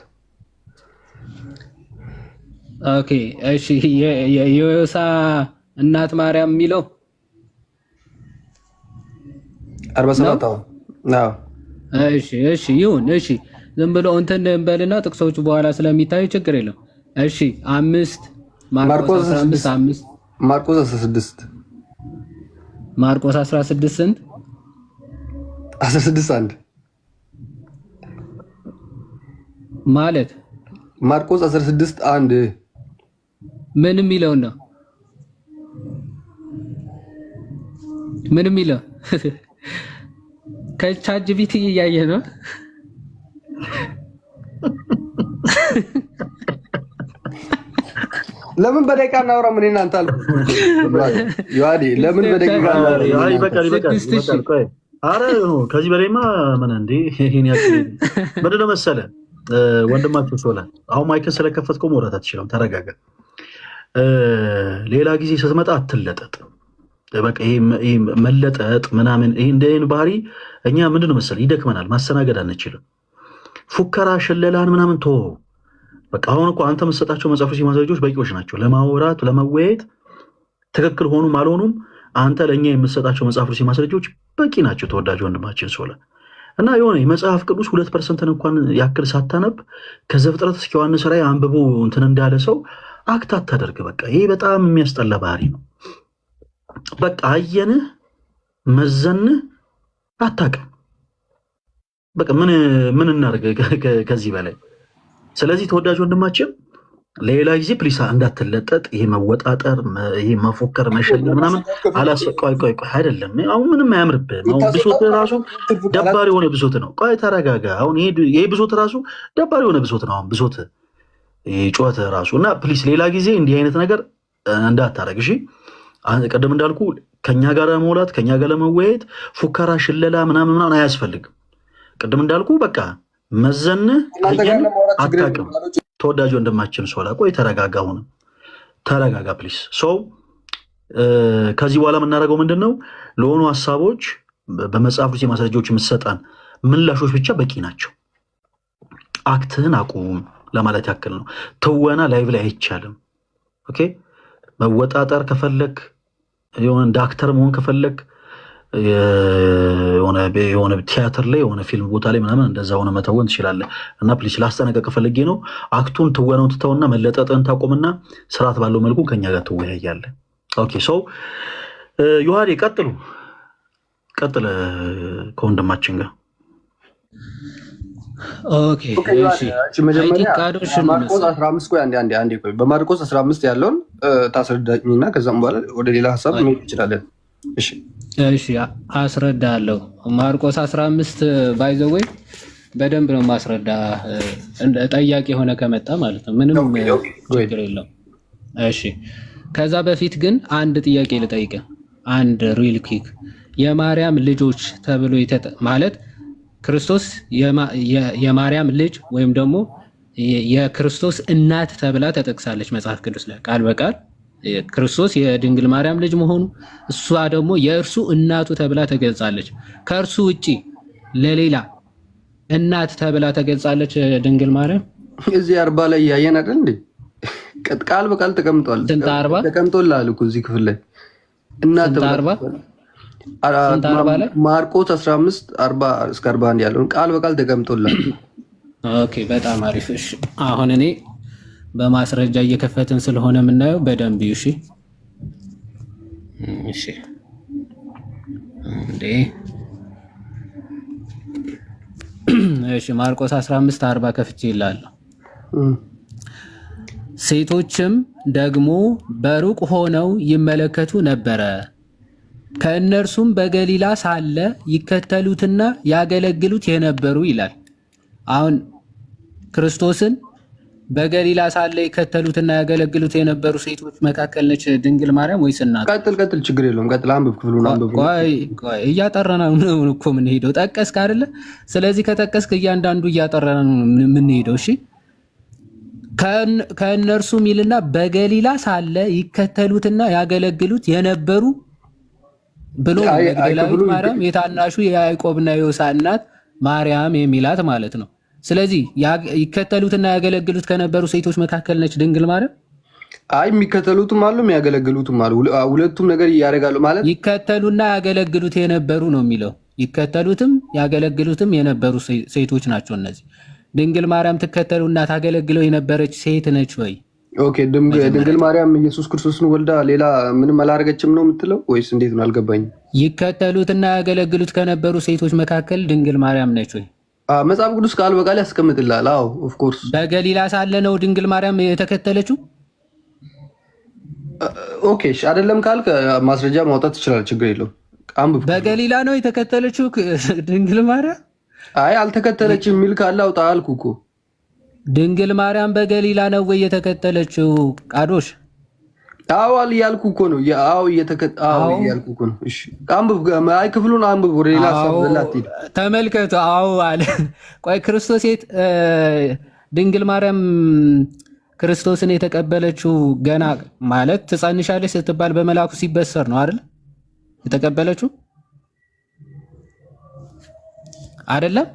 ኦኬ እሺ። የዮሳ እናት ማርያም የሚለው 47 አዎ። እሺ ይሁን። እሺ ዝም ብሎ እንትን እንበልና ጥቅሶቹ በኋላ ስለሚታዩ ችግር የለም። እሺ 5 ማርቆስ 15 ማርቆስ 16 ማርቆስ 16 ስንት? 16 1 ማለት ማርቆስ 16 1 ምን የሚለው ነው? ምን የሚለው ከቻት ጂፒቲ እያየ ነው። ለምን በደቂቃ እናውራ? ምን እናንተ አልኩ ዮሐዴ ለምን በደቂቃ እናውራ? ይበቃል። አረ ከዚህ በላይማ ምን እንዴ ይሄን ያክል ምንድን ነው መሰለህ ወንድማችሁ ሶላ፣ አሁን ማይክን ስለከፈትከው መውራት አትችልም። ተረጋጋ። ሌላ ጊዜ ስትመጣ አትለጠጥ። በቃ ይሄ መለጠጥ ምናምን ይሄ እንደኔ ባህሪ እኛ ምንድን ነው መሰለህ ይደክመናል፣ ማስተናገድ አንችልም። ፉከራ ሽለላን ምናምን ቶ በቃ አሁን እኮ አንተ የምትሰጣቸው መጽሐፎች ማስረጃዎች በቂዎች ናቸው ለማውራት ለመወያየት። ትክክል ሆኑም አልሆኑም አንተ ለእኛ የምትሰጣቸው መጽሐፎች ማስረጃዎች በቂ ናቸው። ተወዳጅ ወንድማችን ሶላ እና የሆነ የመጽሐፍ ቅዱስ 2% እንኳን ያክል ሳታነብ ከዘፍጥረት እስከ ዮሐንስ ራዕይ አንብቦ እንትን እንዳለ ሰው አክት አታደርግ። በቃ ይሄ በጣም የሚያስጠላ ባህሪ ነው። በቃ አየንህ መዘንህ አታውቅም። በቃ ምን እናደርግ ከዚህ በላይ። ስለዚህ ተወዳጅ ወንድማችን ሌላ ጊዜ ፕሊሳ እንዳትለጠጥ። ይሄ መወጣጠር፣ ይሄ መፎከር፣ መሸለል ምናምን ቆይ አይደለም። አሁን ምንም አያምርብህም። አሁን ብሶት ራሱ ደባሪ የሆነ ብሶት ነው። ቆይ ተረጋጋ። አሁን ይሄ ብሶት ራሱ ደባሪ የሆነ ብሶት ነው። አሁን ብሶት ጩኸት ራሱ እና ፕሊስ ሌላ ጊዜ እንዲህ አይነት ነገር እንዳታረግ እሺ። ቀደም እንዳልኩ ከኛ ጋር ለመውላት ከኛ ጋር ለመወያየት ፉከራ፣ ሽለላ ምናምን አያስፈልግም። ቅድም እንዳልኩ በቃ መዘንህ አየን አታውቅም። ተወዳጅ ወንድማችን ሶላ ቆይ ተረጋጋ። አሁን ተረጋጋ ፕሊስ። ሰው ከዚህ በኋላ የምናደርገው ምንድን ነው? ለሆኑ ሀሳቦች በመጽሐፍ ውስጥ ማስረጃዎች የምትሰጠን ምላሾች ብቻ በቂ ናቸው። አክትህን አቁም ለማለት ያክል ነው። ትወና ላይቭ ላይ አይቻልም። ኦኬ መወጣጠር ከፈለግ የሆነ እንደ አክተር መሆን ከፈለግ የሆነ ቲያትር ላይ የሆነ ፊልም ቦታ ላይ ምናምን እንደዛ ሆነ መተወን ትችላለህ። እና ፕሊስ ላስጠነቀቅ ፈልጌ ነው። አክቱን ትወነውን ትተውና መለጠጥን ታቆምና ስርዓት ባለው መልኩ ከኛ ጋር ትወያያለህ። ኦኬ ሰው ዮሐዴ ቀጥለ ከወንድማችን ጋር ኦኬ እሺ። ማርቆስ 15 ቆይ አንዴ ቆይ። በማርቆስ 15 ያለውን ታስረዳኝና ከዛም በኋላ ወደ ሌላ ሀሳብ መሄድ እንችላለን። እሺ አስረዳለሁ። ማርቆስ 15 ባይዘወይ በደንብ ነው ማስረዳ። ጠያቂ የሆነ ከመጣ ማለት ነው ምንም ችግር የለውም። እሺ ከዛ በፊት ግን አንድ ጥያቄ ልጠይቅ። አንድ ሪል ኪክ የማርያም ልጆች ተብሎ ማለት ክርስቶስ የማርያም ልጅ ወይም ደግሞ የክርስቶስ እናት ተብላ ተጠቅሳለች መጽሐፍ ቅዱስ ላይ ቃል በቃል ክርስቶስ የድንግል ማርያም ልጅ መሆኑ እሷ ደግሞ የእርሱ እናቱ ተብላ ተገልጻለች። ከእርሱ ውጪ ለሌላ እናት ተብላ ተገልጻለች ድንግል ማርያም። እዚህ 40 ላይ ያየን አይደል እንዴ? ቃል በቃል ተቀምጧል። ተቀምጦልሃል እኮ እዚህ ክፍል ላይ እናት ተብላ ማርቆስ 15 40 እስከ 41 ያለውን ቃል በቃል ተቀምጦልሃል። ኦኬ በጣም አሪፍ። እሺ አሁን እኔ በማስረጃ እየከፈትን ስለሆነ የምናየው በደንብ እሺ። እሺ እንዴ እሺ ማርቆስ 15:40 ከፍቼ ይላል። ሴቶችም ደግሞ በሩቅ ሆነው ይመለከቱ ነበረ፣ ከእነርሱም በገሊላ ሳለ ይከተሉትና ያገለግሉት የነበሩ ይላል። አሁን ክርስቶስን በገሊላ ሳለ ይከተሉትና ያገለግሉት የነበሩ ሴቶች መካከል ነች ድንግል ማርያም ወይስ እናት? ቀጥል፣ ችግር የለውም። ቀጥል፣ አንብብ፣ ክፍሉን አንብብ። ቆይ እያጠራን ነው እኮ የምንሄደው። ጠቀስክ አይደለ? ስለዚህ ከጠቀስክ እያንዳንዱ እያጠራን ነው የምንሄደው። እሺ ከእነርሱ ሚልና በገሊላ ሳለ ይከተሉትና ያገለግሉት የነበሩ ብሎ መግደላዊት ማርያም የታናሹ የያዕቆብና የዮሳ እናት ማርያም የሚላት ማለት ነው። ስለዚህ ይከተሉትና ያገለግሉት ከነበሩ ሴቶች መካከል ነች ድንግል ማርያም። አይ የሚከተሉትም አሉ የሚያገለግሉትም አሉ። ሁለቱም ነገር ያደርጋሉ ማለት ይከተሉና ያገለግሉት የነበሩ ነው የሚለው። ይከተሉትም ያገለግሉትም የነበሩ ሴቶች ናቸው እነዚህ። ድንግል ማርያም ትከተሉና ታገለግለው የነበረች ሴት ነች ወይ? ኦኬ ድንግል ማርያም ኢየሱስ ክርስቶስን ወልዳ ሌላ ምንም አላደረገችም ነው የምትለው ወይስ እንዴት ነው? አልገባኝም። ይከተሉትና ያገለግሉት ከነበሩ ሴቶች መካከል ድንግል ማርያም ነች ወይ? መጽሐፍ ቅዱስ ቃል በቃል ያስቀምጥልሃል። አዎ ኦፍ ኮርስ። በገሊላ ሳለ ነው ድንግል ማርያም የተከተለችው? ኦኬ እሺ፣ አይደለም ካልክ ማስረጃ ማውጣት ትችላለህ፣ ችግር የለውም። አንብብ። በገሊላ ነው የተከተለችው ድንግል ማርያም? አይ አልተከተለችም የሚል ካለ አውጣ አልኩ እኮ። ድንግል ማርያም በገሊላ ነው ወይ የተከተለችው? ቃዶሽ አዎ እያልኩ እኮ ነው። አዎ እያልኩ እኮ ነው። እሺ አንብብ። አይ ክፍሉን አንብብ። ወደ ሌላ ሀሳብ ዘላትይ ተመልከቱ። አዎ አለ። ቆይ ክርስቶስ ድንግል ማርያም ክርስቶስን የተቀበለችው ገና ማለት ትጸንሻለች ስትባል በመልአኩ ሲበሰር ነው አይደል? የተቀበለችው አይደለም?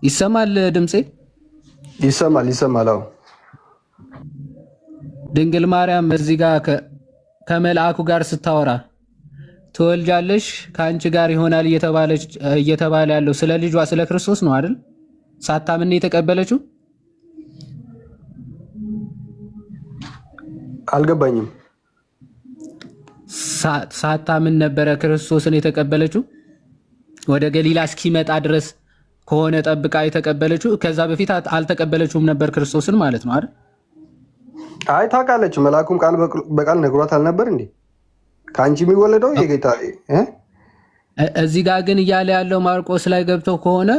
ይሰማል ድምጼ? ይሰማል። አዎ ድንግል ማርያም እዚህ ጋር ከመልአኩ ጋር ስታወራ ትወልጃለሽ ከአንቺ ጋር ይሆናል እየተባለ ያለው ስለ ልጇ ስለ ክርስቶስ ነው አይደል? ሳታምን የተቀበለችው? አልገባኝም። ሳታምን ነበረ ክርስቶስን የተቀበለችው? ወደ ገሊላ እስኪመጣ ድረስ ከሆነ ጠብቃ የተቀበለችው። ከዛ በፊት አልተቀበለችውም ነበር ክርስቶስን ማለት ነው አይደል? አይ ታውቃለች። መልአኩም ቃል በቃል ነግሯት አልነበር እንዴ? ከአንቺ የሚወለደው የጌታ እዚህ ጋር ግን እያለ ያለው ማርቆስ ላይ ገብተው ከሆነ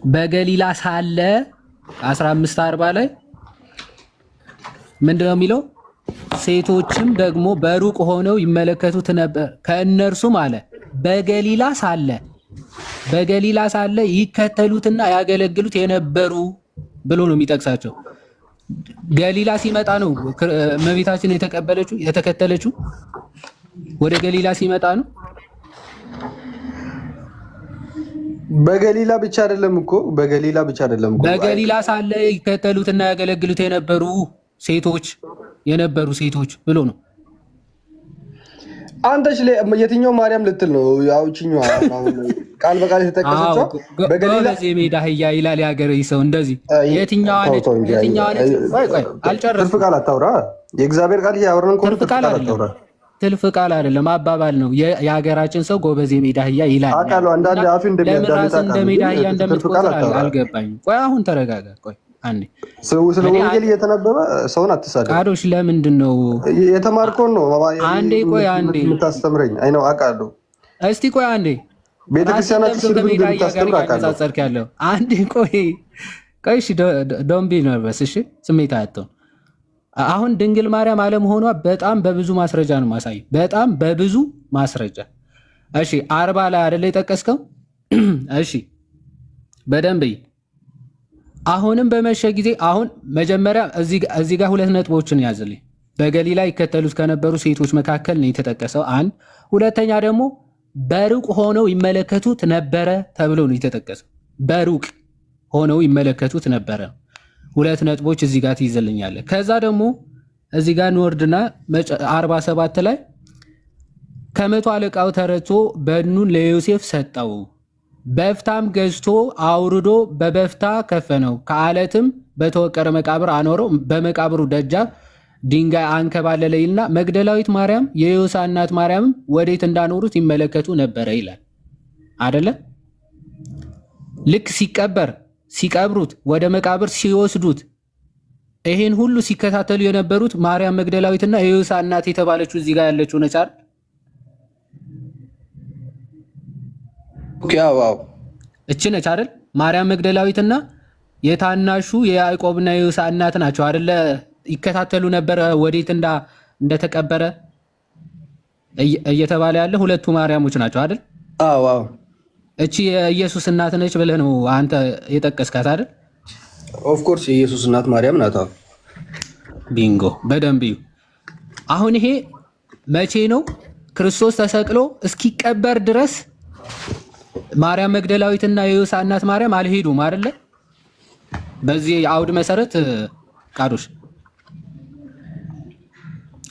በገሊላ ሳለ 15:40 ላይ ምንድነው የሚለው? ሴቶችም ደግሞ በሩቅ ሆነው ይመለከቱት ነበር፣ ከእነርሱም አለ በገሊላ ሳለ ይከተሉትና ያገለግሉት የነበሩ ብሎ ነው የሚጠቅሳቸው። ገሊላ ሲመጣ ነው እመቤታችን የተከተለችው። ወደ ገሊላ ሲመጣ ነው። በገሊላ ብቻ አይደለም እኮ። በገሊላ ሳለ ይከተሉትና ያገለግሉት የነበሩ ሴቶች የነበሩ ሴቶች ብሎ ነው። አንተሽ የትኛው ማርያም ልትል ነው? ያውችኛዋ ቃል በቃል የተጠቀሰችው በገሊላ የሜዳ አህያ ይላል የሀገር ሰው። እንደዚህ የትኛዋ ነች? ቆይ አልጨረስኩም። ትርፍ ቃል አታውራ። የእግዚአብሔር ቃል ያወራን እኮ ትርፍ ቃል አይደለም፣ ትርፍ ቃል አይደለም፣ አባባል ነው። የሀገራችን ሰው ጎበዝ የሜዳ አህያ ይላል። አውቃለሁ። አንዳንድ አፍ እንደሚያዳምጥ እንደ ሜዳ አህያ እንደምትቆጥር አልገባኝም። ቆይ አሁን ተረጋጋ። ቆይ አንዴ ስለ ወንጌል እየተነበበ ሰውን አትሳደብ። ቃዶች ለምንድን ነው የተማርከውን ነው? አንዴ ቆይ አንዴ የምታስተምረኝ አይ ነው አውቃለሁ። እስቲ ቆይ አንዴ ቤተክርስቲያናት ከሜዳ አህያ ጋር እያነጻጸርክ ያለው አንዴ ቆይ እሺ፣ ዶንት ቢ ነርቨስ እሺ፣ ስሜት አያተው። አሁን ድንግል ማርያም አለመሆኗ በጣም በብዙ ማስረጃ ነው ማሳይ፣ በጣም በብዙ ማስረጃ። እሺ 40 ላይ አይደለ የጠቀስከው? እሺ በደንብ አሁንም በመሸ ጊዜ አሁን መጀመሪያ እዚህ ጋር ሁለት ነጥቦችን ያዝልኝ። በገሊላ ይከተሉት ከነበሩ ሴቶች መካከል ነው የተጠቀሰው። አንድ ሁለተኛ ደግሞ በሩቅ ሆነው ይመለከቱት ነበረ ተብሎ ነው የተጠቀሰው። በሩቅ ሆነው ይመለከቱት ነበረ። ሁለት ነጥቦች እዚህ ጋር ትይዝልኛለህ። ከዛ ደግሞ እዚህ ጋር እንወርድና 47 ላይ ከመቶ አለቃው ተረቶ በድኑን ለዮሴፍ ሰጠው፣ በፍታም ገዝቶ አውርዶ በበፍታ ከፈነው፣ ከአለትም በተወቀረ መቃብር አኖረው፣ በመቃብሩ ደጃፍ ድንጋይ አንከባለለ ይልና መግደላዊት ማርያም የዮሳ እናት ማርያምም ወዴት እንዳኖሩት ይመለከቱ ነበረ ይላል አደለ? ልክ ሲቀብሩት ወደ መቃብር ሲወስዱት ይሄን ሁሉ ሲከታተሉ የነበሩት ማርያም መግደላዊትና የዮሳ እናት የተባለችው እዚህ ጋር ያለችው ነች አይደል? እቺ ነች አይደል? ማርያም መግደላዊትና የታናሹ የያዕቆብና የዮሳ እናት ናቸው አይደለ? ይከታተሉ ነበረ ወዴት እንደተቀበረ እየተባለ ያለ ሁለቱ ማርያሞች ናቸው አይደል? አዎ አዎ። እቺ የኢየሱስ እናት ነች ብለህ ነው አንተ የጠቀስካት አይደል? ኦፍ ኮርስ የኢየሱስ እናት ማርያም ናት። ቢንጎ፣ በደንብ እዩ። አሁን ይሄ መቼ ነው? ክርስቶስ ተሰቅሎ እስኪቀበር ድረስ ማርያም መግደላዊትና የዮሳ እናት ማርያም አልሄዱም አይደለ? በዚህ አውድ መሰረት ቃዶሽ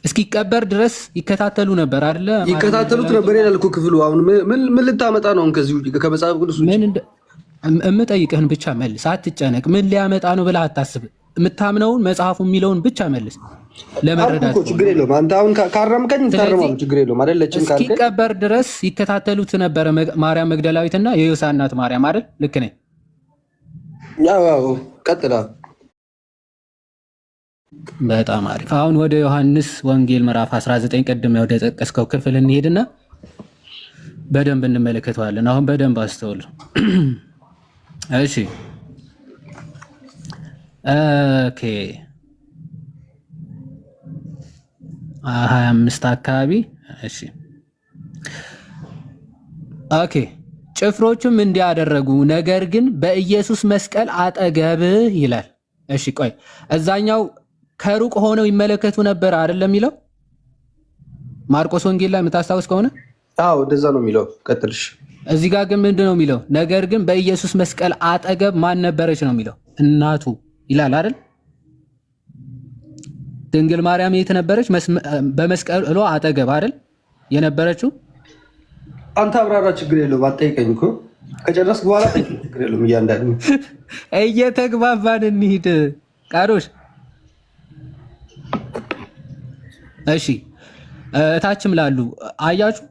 እስኪቀበር ድረስ ይከታተሉ ነበር አይደለ? ይከታተሉት ነበር ይላል እኮ ክፍሉ። አሁን ምን ልታመጣ ነው? ከዚህ ውጪ ከመጽሐፍ ቅዱስ ውጪ ምን እምጠይቅህን ብቻ መልስ፣ አትጨነቅ። ምን ሊያመጣ ነው ብለህ አታስብ። የምታምነውን መጽሐፉ የሚለውን ብቻ መልስ። ለመረዳት እኮ ችግር የለውም። አንተ አሁን ካረምከኝ ታረማለህ፣ ችግር የለውም። አይደለችም ካልከኝ እስኪቀበር ድረስ ይከታተሉት ነበረ ማርያም መግደላዊትና የዮሳ እናት ማርያም አይደል? ልክ ነኝ? ያው ቀጥላ። በጣም አሪፍ። አሁን ወደ ዮሐንስ ወንጌል ምዕራፍ 19 ቅድም ወደ ጠቀስከው ክፍል እንሄድና በደንብ እንመለከተዋለን። አሁን በደንብ አስተውል። እሺ ኦኬ 25 አካባቢ። እሺ ኦኬ። ጭፍሮቹም እንዲያደረጉ ነገር ግን በኢየሱስ መስቀል አጠገብ ይላል። እሺ ቆይ እዛኛው ከሩቅ ሆነው ይመለከቱ ነበር አይደለም የሚለው ማርቆስ ወንጌል ላይ የምታስታውስ ከሆነ? አዎ እንደዛ ነው የሚለው። ቀጥልሽ። እዚህ ጋር ግን ምንድን ነው የሚለው? ነገር ግን በኢየሱስ መስቀል አጠገብ ማን ነበረች ነው የሚለው? እናቱ ይላል አይደል? ድንግል ማርያም የት ነበረች? በመስቀሉ አጠገብ አይደል የነበረችው? አንተ አብራራ፣ ችግር የለውም። አትጠይቀኝ እኮ ከጨረስክ በኋላ ችግር የለውም። እያንዳንዱ እየተግባባን እንሂድ ቃዶሽ። እሺ እታችም ላሉ አያችሁ፣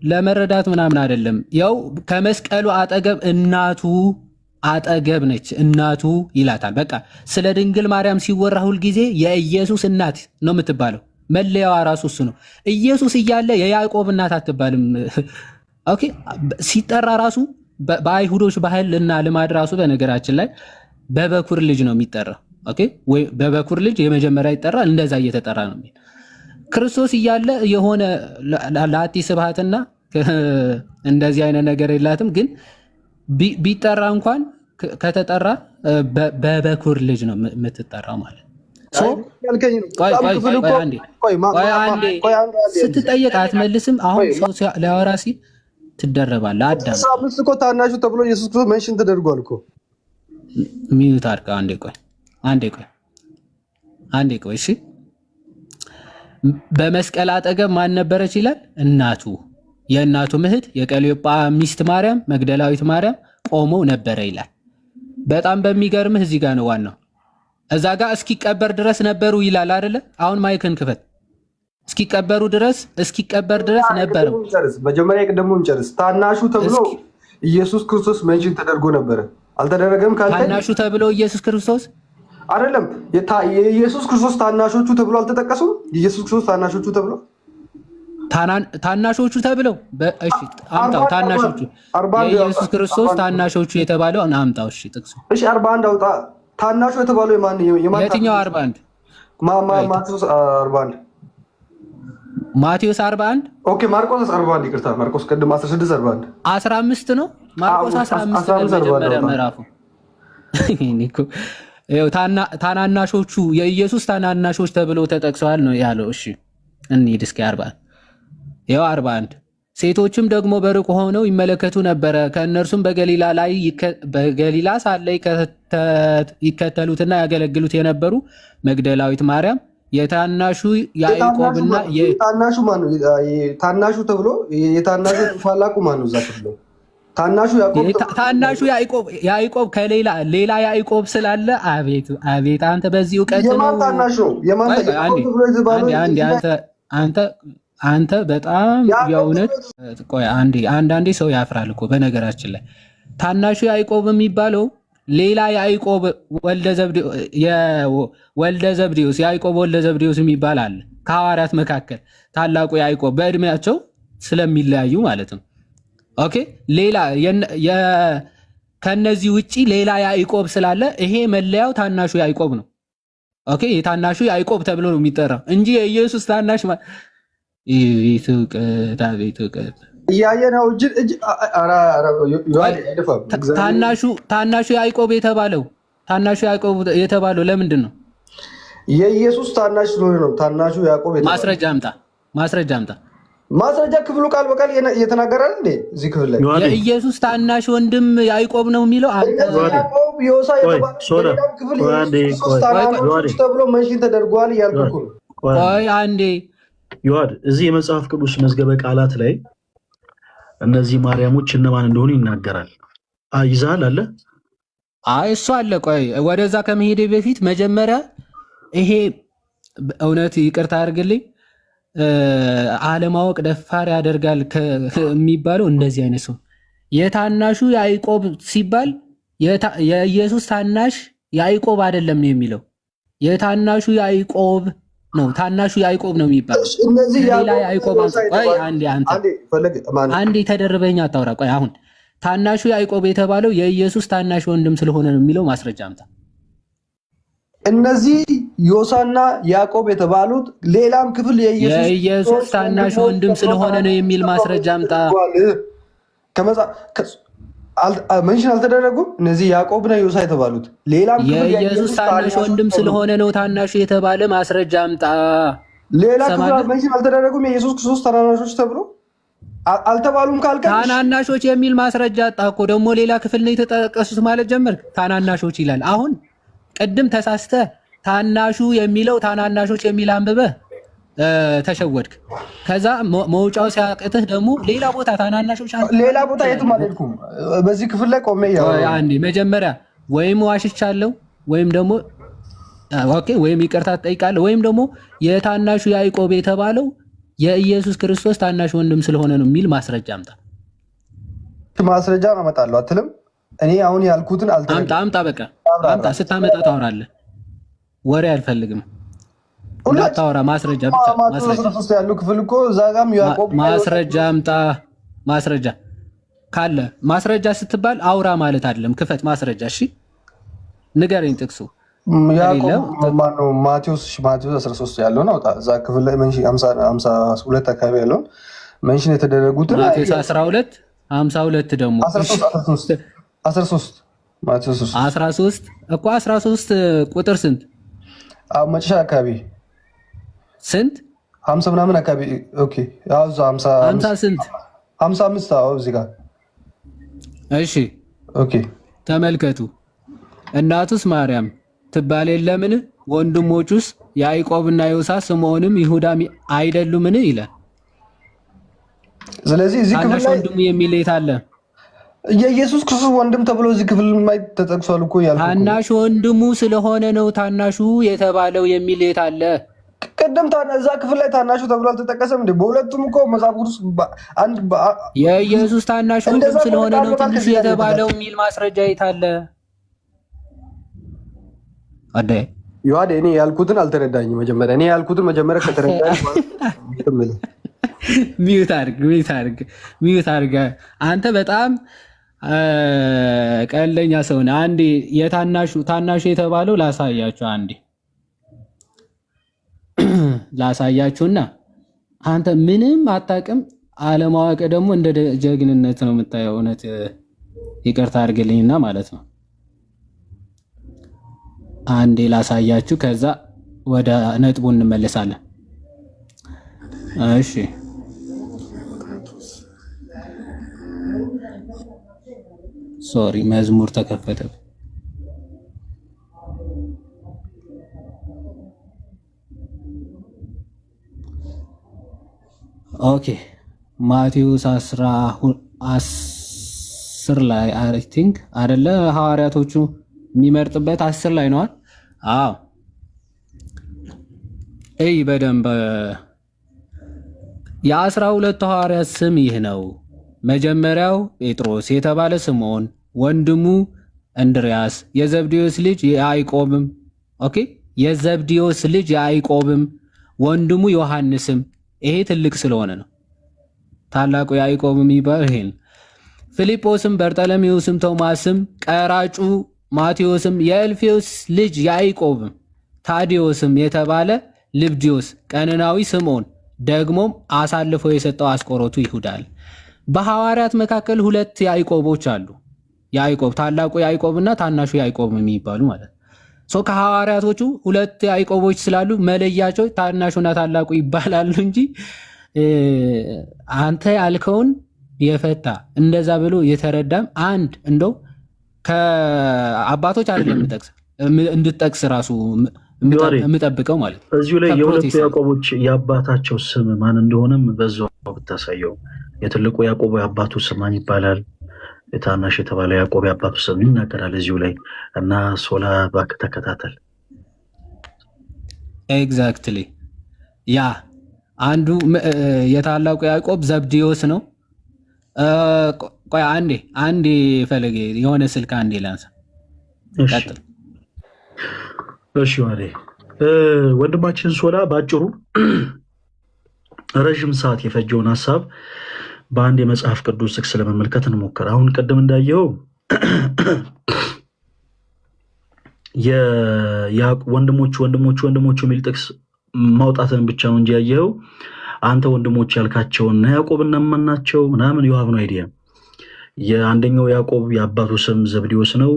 ለመረዳት ምናምን አይደለም። ያው ከመስቀሉ አጠገብ እናቱ አጠገብ ነች፣ እናቱ ይላታል። በቃ ስለ ድንግል ማርያም ሲወራ ሁልጊዜ የኢየሱስ እናት ነው የምትባለው። መለያዋ ራሱ እሱ ነው። ኢየሱስ እያለ የያዕቆብ እናት አትባልም። ኦኬ ሲጠራ ራሱ በአይሁዶች ባህል እና ልማድ ራሱ በነገራችን ላይ በበኩር ልጅ ነው የሚጠራው። ኦኬ ወይ በበኩር ልጅ የመጀመሪያ ይጠራል። እንደዛ እየተጠራ ነው። ክርስቶስ እያለ የሆነ ላቲ ስብሐትና እንደዚህ አይነት ነገር የላትም። ግን ቢጠራ እንኳን ከተጠራ በበኩር ልጅ ነው የምትጠራው ማለት ስትጠየቅ አትመልስም። አሁን ሰው ሊያወራ ሲል ትደረባለህ። አዳም አምስት እኮ ታናሹ ተብሎ ኢየሱስ ክርስቶስ ሜንሽን ተደርጓል እኮ። ሚዩት አድርገው። አንዴ ቆይ አንዴ ቆይ እሺ። በመስቀል አጠገብ ማን ነበረች ይላል? እናቱ፣ የእናቱ እህት የቀለዮጳ ሚስት ማርያም መግደላዊት ማርያም ቆመው ነበረ ይላል። በጣም በሚገርምህ እዚህ ጋር ነው ዋናው። እዛ ጋር እስኪቀበር ድረስ ነበሩ ይላል አይደለ? አሁን ማይክን ክፈት። እስኪቀበር ድረስ ነበረ። መጀመሪያ ቅደሙን ጨርስ። ታናሹ ተብሎ ኢየሱስ ክርስቶስ ሜንሽን ተደርጎ ነበረ አልተደረገም? ካልከኝ ታናሹ ተብሎ ኢየሱስ ክርስቶስ አይደለም። የኢየሱስ ክርስቶስ ታናሾቹ ተብሎ አልተጠቀሱም? ኢየሱስ ክርስቶስ ታናሾቹ ተብሎ ታናሾቹ ተብለው እሺ፣ አምጣው። ታናሾቹ የኢየሱስ ክርስቶስ ታናሾቹ የተባለው አምጣው። እሺ፣ ጥቅሱ እሺ፣ 41 አውጣ። ታናሹ የተባለው የማን የትኛው? 41 ማቴዎስ 41 ማቴዎስ 41 ኦኬ፣ ማርቆስ 41 ይቅርታ፣ ማርቆስ ቅድም 16 41 15 ነው። ማርቆስ 15 መጀመሪያ ምዕራፉ ይኸው ታናናሾቹ የኢየሱስ ታናናሾች ተብለው ተጠቅሰዋል ነው ያለው። እሺ እንሂድ እስኪ 41 ይኸው 41 ሴቶችም ደግሞ በሩቅ ሆነው ይመለከቱ ነበረ። ከእነርሱም በገሊላ ሳለ ይከተሉትና ያገለግሉት የነበሩ መግደላዊት ማርያም፣ የታናሹ ያዕቆብና ታናሹ ማን ነው? ታናሹ ተብሎ የታናሹ ታላቁ ማን ነው? እዛ ክፍል ታናሹ ያዕቆብ ከሌላ ያዕቆብ ስላለ፣ አቤት አቤት! አንተ በዚህ እውቀት ነው። የማን ታናሽ ነው? አንተ በጣም የእውነት ቆይ፣ አንዳንዴ ሰው ያፍራል እኮ። በነገራችን ላይ ታናሹ ያዕቆብ የሚባለው ሌላ ያዕቆብ ወልደ ዘብዴዎስ ያዕቆብ ወልደ ዘብዴዎስ የሚባል አለ ከሐዋርያት መካከል። ታላቁ ያዕቆብ በእድሜያቸው ስለሚለያዩ ማለት ነው። ኦኬ፣ ሌላ ከነዚህ ውጪ ሌላ ያዕቆብ ስላለ ይሄ መለያው ታናሹ ያዕቆብ ነው። ኦኬ፣ የታናሹ ያዕቆብ ተብሎ ነው የሚጠራው እንጂ የኢየሱስ ታናሽ ቤት እውቀት እያየ ነው። ታናሹ ያዕቆብ የተባለው ለምንድን ነው? የኢየሱስ ታናሽ ስለሆነ ነው። ታናሹ ያዕቆብ ማስረጃ አምጣ። ማስረጃ ክፍሉ ቃል በቃል እየተናገረ አይደል እንዴ? እዚህ ክፍል ላይ የኢየሱስ ታናሽ ወንድም ያዕቆብ ነው የሚለው ያዕቆብ ዮሳ የተባለ ክፍል ተብሎ መንሽን ተደርጓል እያልኩ ነው። ቆይ አንዴ ዮሐድ፣ እዚህ የመጽሐፍ ቅዱስ መዝገበ ቃላት ላይ እነዚህ ማርያሞች እነማን እንደሆኑ ይናገራል። ይዛል አለ። አይ እሱ አለ። ቆይ ወደዛ ከመሄዴ በፊት መጀመሪያ ይሄ እውነት ይቅርታ አድርግልኝ፣ አለማወቅ ደፋር ያደርጋል የሚባለው እንደዚህ አይነት ሰው የታናሹ ያዕቆብ ሲባል የኢየሱስ ታናሽ ያዕቆብ አይደለም ነው የሚለው፣ የታናሹ ያዕቆብ ነው። ታናሹ ያዕቆብ ነው የሚባለው። ሌላ ያዕቆብ አንዴ ተደርበኛ አታውራ። ቆይ አሁን ታናሹ ያዕቆብ የተባለው የኢየሱስ ታናሽ ወንድም ስለሆነ ነው የሚለው ማስረጃ አምጣ። እነዚህ ዮሳና ያዕቆብ የተባሉት ሌላም ክፍል የኢየሱስ ታናሽ ወንድም ስለሆነ ነው የሚል ማስረጃ አምጣ። መንሽን አልተደረጉም። እነዚህ ያዕቆብና ዮሳ የተባሉት ሌላም ክፍል የኢየሱስ ታናሽ ወንድም ስለሆነ ነው ታናሹ የተባለ ማስረጃ አምጣ። ሌላ ክፍል መንሽን አልተደረጉም። የኢየሱስ ክርስቶስ ታናናሾች ተብሎ አልተባሉም ካልከ ታናናሾች የሚል ማስረጃ አጣ እኮ። ደግሞ ሌላ ክፍል ነው የተጠቀሱት ማለት ጀመርክ። ታናናሾች ይላል። አሁን ቅድም ተሳስተ ታናሹ የሚለው ታናናሾች የሚል አንብበህ ተሸወድክ። ከዛ መውጫው ሲያቅትህ ደግሞ ሌላ ቦታ ታናናሾች ሌላ ቦታ የትም አልሄድኩም። በዚህ ክፍል ላይ ቆሜ አንዴ መጀመሪያ ወይም ዋሽቻለሁ ወይም ደግሞ ወይም ይቅርታ ትጠይቃለህ ወይም ደግሞ የታናሹ ያዕቆብ የተባለው የኢየሱስ ክርስቶስ ታናሽ ወንድም ስለሆነ ነው የሚል ማስረጃ አምጣ። ማስረጃ አመጣለሁ አትልም? እኔ አሁን ያልኩትን አምጣ። በቃ አምጣ። ስታመጣ ታወራለህ። ወሬ አልፈልግም። እንዳታወራ ማስረጃ ብቻ። ማስረጃ ያለው ክፍል እኮ እዛ ጋርም ያዕቆብ ማስረጃ አምጣ። ማስረጃ ካለ ማስረጃ ስትባል አውራ ማለት አይደለም፣ ክፈት ማስረጃ። እሺ ንገረኝ ጥቅሱ። ማቴዎስ 13 ያለውን አውጣ። እዛ ክፍል ላይ መንሽን 52 አካባቢ ያለውን መንሽን የተደረጉትን ማቴዎስ 12 52 ደግሞ 13 እኮ 13 ቁጥር ስንት? መጨረሻ አካባቢ ስንት? 50 ምናምን አካባቢ። ኦኬ ያው 50 ስንት? 55 አዎ እዚህ ጋር እሺ ኦኬ ተመልከቱ። እናቱስ ማርያም ትባል የለምን? ወንድሞቹስ ያዕቆብና ዮሳ ስምዖንም ይሁዳም አይደሉምን ይላል። ስለዚህ እዚህ ክፍል ላይ ወንድሙ የሚል የት አለ? የኢየሱስ ክርስቶስ ወንድም ተብሎ እዚህ ክፍል ላይ ተጠቅሷል እኮ ያልኩት። ታናሽ ወንድሙ ስለሆነ ነው ታናሹ የተባለው የሚል የት አለ? ቅድም እዛ ክፍል ላይ ታናሹ ተብሎ አልተጠቀሰም እንዴ? በሁለቱም እኮ መጽሐፍ ቅዱስ አንድ የኢየሱስ ታናሽ ወንድም ስለሆነ ነው ትንሹ የተባለው የሚል ማስረጃ የት አለ? አደ ዮሐዴ እኔ ያልኩትን አልተረዳኝም። መጀመሪያ እኔ ያልኩትን መጀመሪያ ከተረዳኝ ሚዩት አድርግ። አንተ በጣም ቀለኛ ሰው ነህ። አንዴ ታናሹ የተባለው ላሳያችሁ፣ አንዴ ላሳያችሁና አንተ ምንም አታውቅም። አለማወቅ ደግሞ እንደ ጀግንነት ነው የምታየው። እውነት ይቅርታ አድርግልኝና ማለት ነው። አንዴ ላሳያችሁ፣ ከዛ ወደ ነጥቡ እንመለሳለን። እሺ ሶሪ መዝሙር ተከፈተ። ኦኬ ማቴዎስ 10 ላይ አይ ቲንክ አይደለ ሐዋርያቶቹ የሚመርጥበት 10 ላይ ነው። አዎ እይ በደንብ የ12 ሐዋርያት ስም ይህ ነው። መጀመሪያው ጴጥሮስ የተባለ ስምዖን፣ ወንድሙ እንድርያስ፣ የዘብዴዎስ ልጅ ያዕቆብም የዘብዴዎስ ልጅ ያዕቆብም፣ ወንድሙ ዮሐንስም። ይሄ ትልቅ ስለሆነ ነው ታላቁ ያዕቆብ የሚባል ይሄ ነው። ፊልጶስም፣ በርጠለሜዎስም፣ ቶማስም፣ ቀራጩ ማቴዎስም፣ የእልፌዎስ ልጅ ያዕቆብም፣ ታዲዮስም የተባለ ልብድዮስ፣ ቀነናዊ ስምዖን፣ ደግሞም አሳልፎ የሰጠው አስቆሮቱ ይሁዳል። በሐዋርያት መካከል 2 ያዕቆቦች አሉ። ያዕቆብ ታላቁ ያዕቆብና ታናሹ ያዕቆብ የሚባሉ ማለት ነው። ከሐዋርያቶቹ 2 ያዕቆቦች ስላሉ መለያቸው ታናሹና ታላቁ ይባላሉ እንጂ አንተ ያልከውን የፈታ እንደዛ ብሎ የተረዳም አንድ እንደው ከአባቶች አይደለም እንድጠቅስ ራሱ የምጠብቀው ማለት ነው። እዚሁ ላይ የሁለቱ ያዕቆቦች የአባታቸው ስም ማን እንደሆነም በዛው ብታሳየው። የትልቁ ያዕቆብ የአባቱ ስም ማን ይባላል? የታናሽ የተባለ ያዕቆብ የአባቱ ስም ይናገራል እዚሁ ላይ እና ሶላ እባክህ ተከታተል። ኤግዛክትሊ ያ አንዱ የታላቁ ያዕቆብ ዘብዴዎስ ነው። ቆይ አንዴ ፈለገ የሆነ ስልክ አንዴ ላንሳ። ቀጥል። እሺ ወንድማችን ሶላ ባጭሩ ረዥም ሰዓት የፈጀውን ሀሳብ በአንድ የመጽሐፍ ቅዱስ ጥቅስ ለመመልከት እንሞክር። አሁን ቅድም እንዳየው ወንድሞቹ የሚል ጥቅስ ማውጣትን ብቻ ነው እንጂ ያየኸው አንተ ወንድሞች ያልካቸውና ያዕቆብ እነማን ናቸው ምናምን የዋብ ነው አይዲያ። የአንደኛው ያዕቆብ የአባቱ ስም ዘብዴዎስ ነው።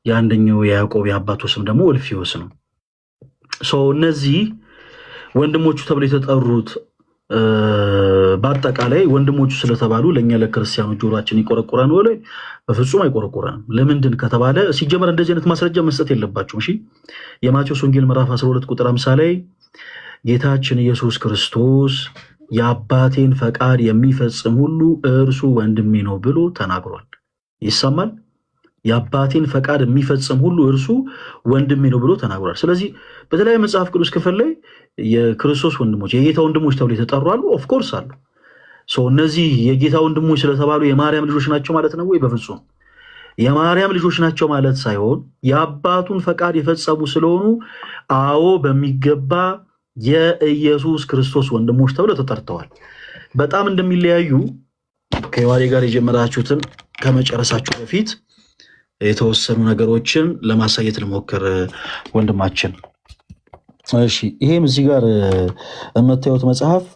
የአንደኛው የያዕቆብ የአባቱ ስም ደግሞ እልፌዎስ ነው። እነዚህ ወንድሞቹ ተብለው የተጠሩት በአጠቃላይ ወንድሞቹ ስለተባሉ ለእኛ ለክርስቲያኖች ጆሮአችን ይቆረቁራን ወይ? በፍጹም አይቆረቁረንም። ለምንድን ከተባለ ሲጀመር እንደዚህ አይነት ማስረጃ መስጠት የለባቸውም። እሺ የማቴዎስ ወንጌል ምዕራፍ 12 ቁጥር 50 ላይ ጌታችን ኢየሱስ ክርስቶስ የአባቴን ፈቃድ የሚፈጽም ሁሉ እርሱ ወንድሜ ነው ብሎ ተናግሯል። ይሰማል? የአባቴን ፈቃድ የሚፈጽም ሁሉ እርሱ ወንድሜ ነው ብሎ ተናግሯል። ስለዚህ በተለያየ መጽሐፍ ቅዱስ ክፍል ላይ የክርስቶስ ወንድሞች የጌታ ወንድሞች ተብሎ የተጠሩ አሉ። ኦፍኮርስ አሉ። እነዚህ የጌታ ወንድሞች ስለተባሉ የማርያም ልጆች ናቸው ማለት ነው ወይ? በፍጹም የማርያም ልጆች ናቸው ማለት ሳይሆን የአባቱን ፈቃድ የፈጸሙ ስለሆኑ አዎ በሚገባ የኢየሱስ ክርስቶስ ወንድሞች ተብለው ተጠርተዋል። በጣም እንደሚለያዩ ከዮሐዴ ጋር የጀመራችሁትን ከመጨረሳችሁ በፊት የተወሰኑ ነገሮችን ለማሳየት ልሞክር ወንድማችን። እሺ ይሄም እዚህ ጋር የምታዩት መጽሐፍ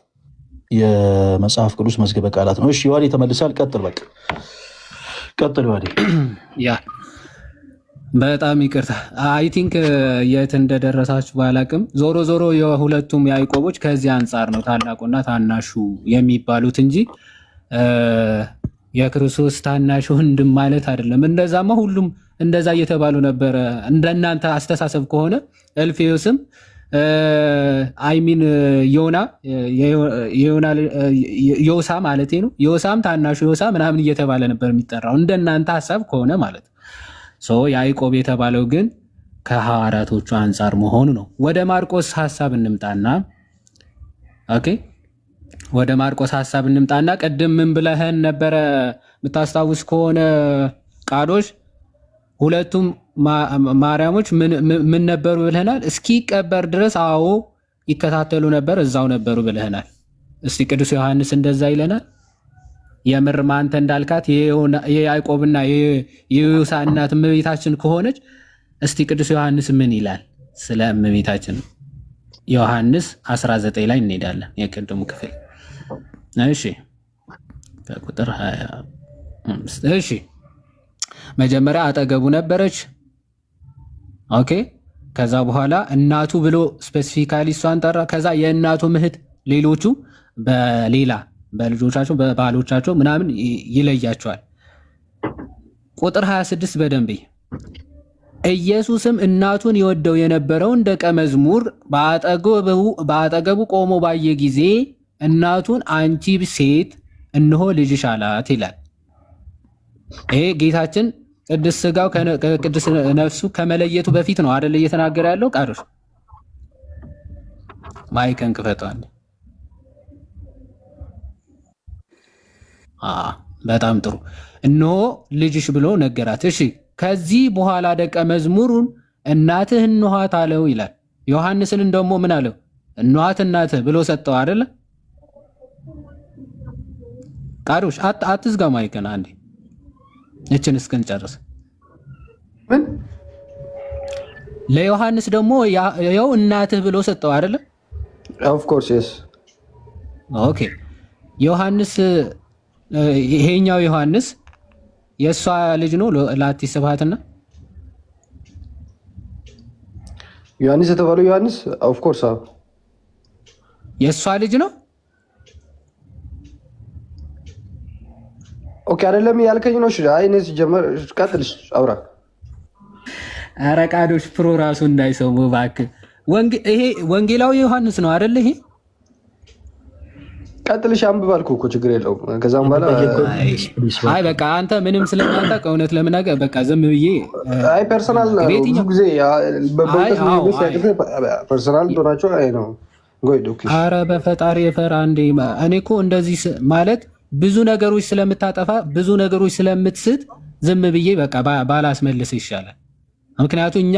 የመጽሐፍ ቅዱስ መዝገበ ቃላት ነው። እሺ ዮሐዴ ተመልሳል። ቀጥል፣ በቃ ቀጥል ዮሐዴ። ያ በጣም ይቅርታ አይ ቲንክ የት እንደደረሳችሁ ባላቅም፣ ዞሮ ዞሮ የሁለቱም ያዕቆቦች ከዚህ አንጻር ነው ታላቁና ታናሹ የሚባሉት እንጂ የክርስቶስ ታናሽ ወንድም ማለት አይደለም። እንደዛማ ሁሉም እንደዛ እየተባሉ ነበረ። እንደናንተ አስተሳሰብ ከሆነ እልፌዎስም አይሚን ዮሳ ማለት ነው። ዮሳም ታናሹ ዮሳ ምናምን እየተባለ ነበር የሚጠራው እንደናንተ ሀሳብ ከሆነ ማለት ነው። ያዕቆብ የተባለው ግን ከሐዋርያቶቹ አንጻር መሆኑ ነው። ወደ ማርቆስ ሀሳብ እንምጣና ኦኬ፣ ወደ ማርቆስ ሀሳብ እንምጣና ቅድም ምን ብለህን ነበረ? የምታስታውስ ከሆነ ቃዶች ሁለቱም ማርያሞች ምን ነበሩ ብለህናል? እስኪቀበር ድረስ አዎ ይከታተሉ ነበር፣ እዛው ነበሩ ብለህናል። እስቲ ቅዱስ ዮሐንስ እንደዛ ይለናል። የምር አንተ እንዳልካት የያዕቆብና የዮሳ እናት እመቤታችን ከሆነች እስቲ ቅዱስ ዮሐንስ ምን ይላል ስለ እመቤታችን? ዮሐንስ 19 ላይ እንሄዳለን፣ የቅድሙ ክፍል። እሺ ከቁጥር 25 እሺ። መጀመሪያ አጠገቡ ነበረች። ኦኬ። ከዛ በኋላ እናቱ ብሎ ስፔሲፊካሊ እሷን ጠራ። ከዛ የእናቱ ምህት ሌሎቹ በሌላ በልጆቻቸው በባሎቻቸው ምናምን ይለያቸዋል። ቁጥር 26 በደንብ ኢየሱስም እናቱን ይወደው የነበረውን ደቀ መዝሙር በአጠገቡ ቆሞ ባየ ጊዜ እናቱን አንቺ ሴት እነሆ ልጅሽ አላት ይላል። ይሄ ጌታችን ቅድስ ሥጋው ከቅድስ ነፍሱ ከመለየቱ በፊት ነው አይደል እየተናገረ ያለው። ቃዶች ማይከን ክፈቷል። በጣም ጥሩ። እነሆ ልጅሽ ብሎ ነገራት። እሺ ከዚህ በኋላ ደቀ መዝሙሩን እናትህ እንኋት አለው ይላል። ዮሐንስን ደግሞ ምን አለው? እንኋት እናትህ ብሎ ሰጠው አይደለ? ቃዶች አትዝጋ ማይከን አንዴ እችን እስክንጨርስ። ምን ለዮሐንስ ደግሞ ያው እናትህ ብሎ ሰጠው አይደለ? ኦፍ ኮርስ የስ። ኦኬ ዮሐንስ ይሄኛው ዮሐንስ የእሷ ልጅ ነው ላቲ ስብሐትና ዮሐንስ የተባለው ዮሐንስ ኦፍ ኮርስ አዎ የእሷ ልጅ ነው። ኦኬ አይደለም ያልከኝ ነው። እሺ አይ ነስ ጀመር ቀጥልሽ አውራ። ኧረ ቃዶች ፕሮ ራሱ እንዳይሰሙ እባክህ። ይሄ ወንጌላዊ ዮሐንስ ነው አይደል? ይሄ ቀጥልሽ አንብብ አልኩህ እኮ ችግር የለውም። ከዛም በኋላ አይ በቃ አንተ ምንም ስለማታውቅ እውነት ለመናገር በቃ ዝም ብዬ አይ ፐርሰናል ብዙ ጊዜ ፐርሰናል ዶናቸው አይ ነው ጎይዶ። ኧረ በፈጣሪ የፈራ እንዴ! እኔ እኮ እንደዚህ ማለት ብዙ ነገሮች ስለምታጠፋ ብዙ ነገሮች ስለምትስት ዝም ብዬ በቃ ባላስመልስ ይሻላል። ምክንያቱም እኛ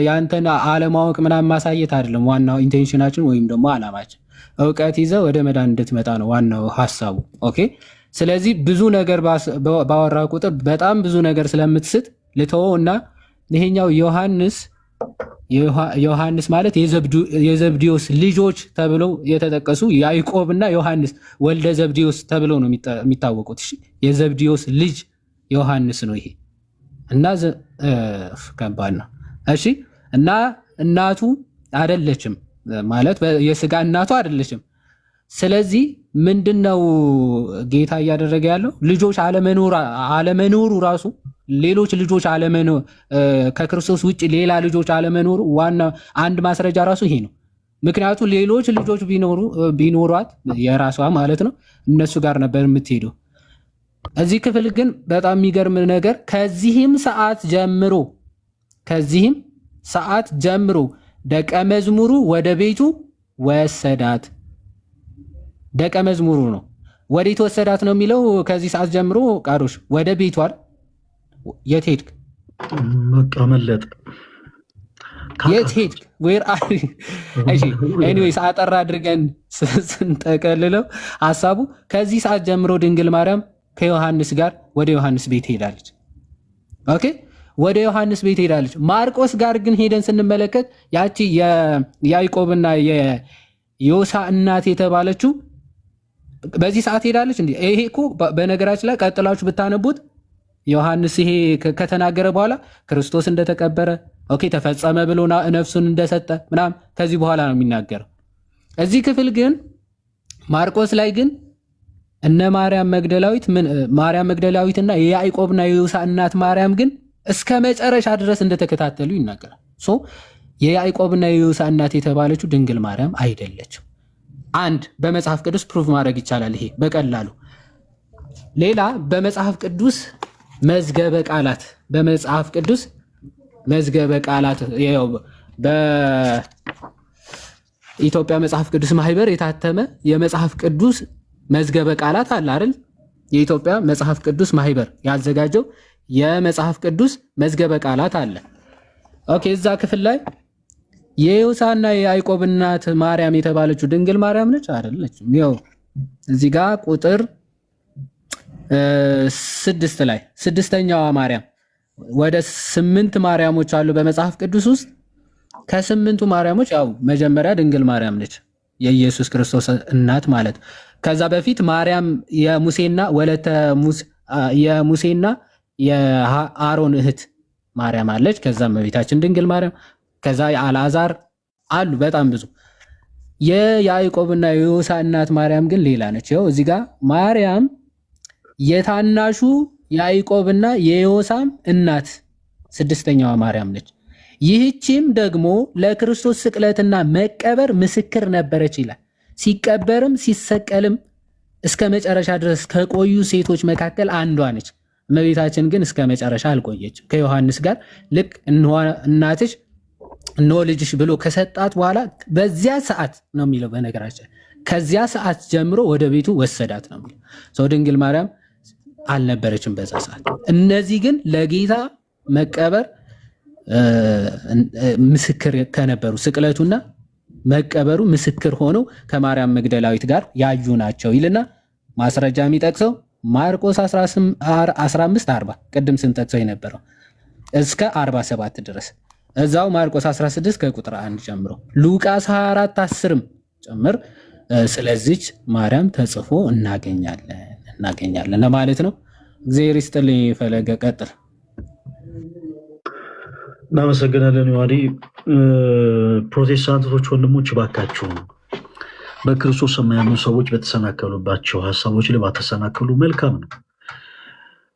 የአንተን አለማወቅ ምናምን ማሳየት አይደለም ዋናው ኢንቴንሽናችን ወይም ደግሞ አላማችን እውቀት ይዘ ወደ መዳን እንድትመጣ ነው ዋናው ሀሳቡ። ኦኬ። ስለዚህ ብዙ ነገር ባወራ ቁጥር በጣም ብዙ ነገር ስለምትስት ልተወው እና ይሄኛው ዮሐንስ ማለት የዘብዲዮስ ልጆች ተብለው የተጠቀሱ ያዕቆብና ዮሐንስ ወልደ ዘብዲዮስ ተብለው ነው የሚታወቁት። የዘብዲዮስ ልጅ ዮሐንስ ነው ይሄ እና ከባድ ነው። እሺ እና እናቱ አይደለችም ማለት የስጋ እናቱ አይደለችም። ስለዚህ ምንድነው ጌታ እያደረገ ያለው? ልጆች አለመኖሩ ራሱ ሌሎች ልጆች ከክርስቶስ ውጭ ሌላ ልጆች አለመኖሩ ዋና አንድ ማስረጃ ራሱ ይሄ ነው። ምክንያቱም ሌሎች ልጆች ቢኖሯት የራሷ ማለት ነው እነሱ ጋር ነበር የምትሄደው። እዚህ ክፍል ግን በጣም የሚገርም ነገር ከዚህም ሰዓት ጀምሮ ደቀ መዝሙሩ ወደ ቤቱ ወሰዳት። ደቀ መዝሙሩ ነው ወዴት ወሰዳት ነው የሚለው። ከዚህ ሰዓት ጀምሮ ቃዶች ወደ ቤቱ አይደል? የት ሄድክ? በቃ መለጠ። የት ሄድክ? ዌር አር ዩ? እሺ ኤኒዌይስ አጠር አድርገን ስንጠቀልለው ሐሳቡ ከዚህ ሰዓት ጀምሮ ድንግል ማርያም ከዮሐንስ ጋር ወደ ዮሐንስ ቤት ሄዳለች። ኦኬ ወደ ዮሐንስ ቤት ሄዳለች። ማርቆስ ጋር ግን ሄደን ስንመለከት ያቺ የያዕቆብና የዮሳ እናት የተባለችው በዚህ ሰዓት ሄዳለች። እንዴ ይሄ እኮ በነገራችን ላይ ቀጥላችሁ ብታነቡት ዮሐንስ ይሄ ከተናገረ በኋላ ክርስቶስ እንደተቀበረ ኦኬ ተፈጸመ ብሎ ነፍሱን እንደሰጠ ምናምን ከዚህ በኋላ ነው የሚናገረው። እዚህ ክፍል ግን ማርቆስ ላይ ግን እነ ማርያም መግደላዊትና የያዕቆብና የዮሳ እናት ማርያም ግን እስከ መጨረሻ ድረስ እንደተከታተሉ ይናገራል። የያዕቆብና የዮሳ እናት የተባለችው ድንግል ማርያም አይደለችም። አንድ በመጽሐፍ ቅዱስ ፕሩፍ ማድረግ ይቻላል ይሄ በቀላሉ። ሌላ በመጽሐፍ ቅዱስ መዝገበ ቃላት በኢትዮጵያ መጽሐፍ ቅዱስ ማህበር የታተመ የመጽሐፍ ቅዱስ መዝገበ ቃላት አለ አይደል? የኢትዮጵያ መጽሐፍ ቅዱስ ማህበር ያዘጋጀው የመጽሐፍ ቅዱስ መዝገበ ቃላት አለ። ኦኬ፣ እዛ ክፍል ላይ የዮሳና የያዕቆብ እናት ማርያም የተባለችው ድንግል ማርያም ነች አይደለችም? ያው እዚህ ጋር ቁጥር 6 ላይ ስድስተኛዋ ማርያም፣ ወደ 8 ማርያሞች አሉ በመጽሐፍ ቅዱስ ውስጥ። ከ8ቱ ማርያሞች ያው መጀመሪያ ድንግል ማርያም ነች፣ የኢየሱስ ክርስቶስ እናት ማለት። ከዛ በፊት ማርያም የሙሴና የአሮን እህት ማርያም አለች። ከዛ እመቤታችን ድንግል ማርያም፣ ከዛ የአልዓዛር አሉ በጣም ብዙ። የያዕቆብና የዮሳ እናት ማርያም ግን ሌላ ነች። ይኸው እዚህ ጋር ማርያም የታናሹ ያዕቆብና የዮሳም እናት ስድስተኛዋ ማርያም ነች። ይህችም ደግሞ ለክርስቶስ ስቅለትና መቀበር ምስክር ነበረች ይላል። ሲቀበርም ሲሰቀልም እስከ መጨረሻ ድረስ ከቆዩ ሴቶች መካከል አንዷ ነች። እመቤታችን ግን እስከ መጨረሻ አልቆየችም። ከዮሐንስ ጋር ልክ እናትሽ እነሆ ልጅሽ ብሎ ከሰጣት በኋላ በዚያ ሰዓት ነው የሚለው። በነገራችን ከዚያ ሰዓት ጀምሮ ወደ ቤቱ ወሰዳት ነው የሚለው። ሰው ድንግል ማርያም አልነበረችም በዛ ሰዓት። እነዚህ ግን ለጌታ መቀበር ምስክር ከነበሩ፣ ስቅለቱና መቀበሩ ምስክር ሆነው ከማርያም መግደላዊት ጋር ያዩ ናቸው ይልና ማስረጃ የሚጠቅሰው ማርቆስ 15:40 ቅድም ስንጠቅሰው የነበረው እስከ 47 ድረስ እዛው ማርቆስ 16 ከቁጥር 1 ጀምሮ ሉቃስ 24:10 ጭምር ስለዚች ማርያም ተጽፎ እናገኛለን ለማለት ነው። እግዚአብሔር ይስጥልኝ። ፈለገ ቀጥል። እናመሰግናለን ዮሐዲ። ፕሮቴስታንቶች ወንድሞች እባካችሁ በክርስቶስ የማያምኑ ሰዎች በተሰናከሉባቸው ሀሳቦች ላይ ባተሰናከሉ መልካም ነው።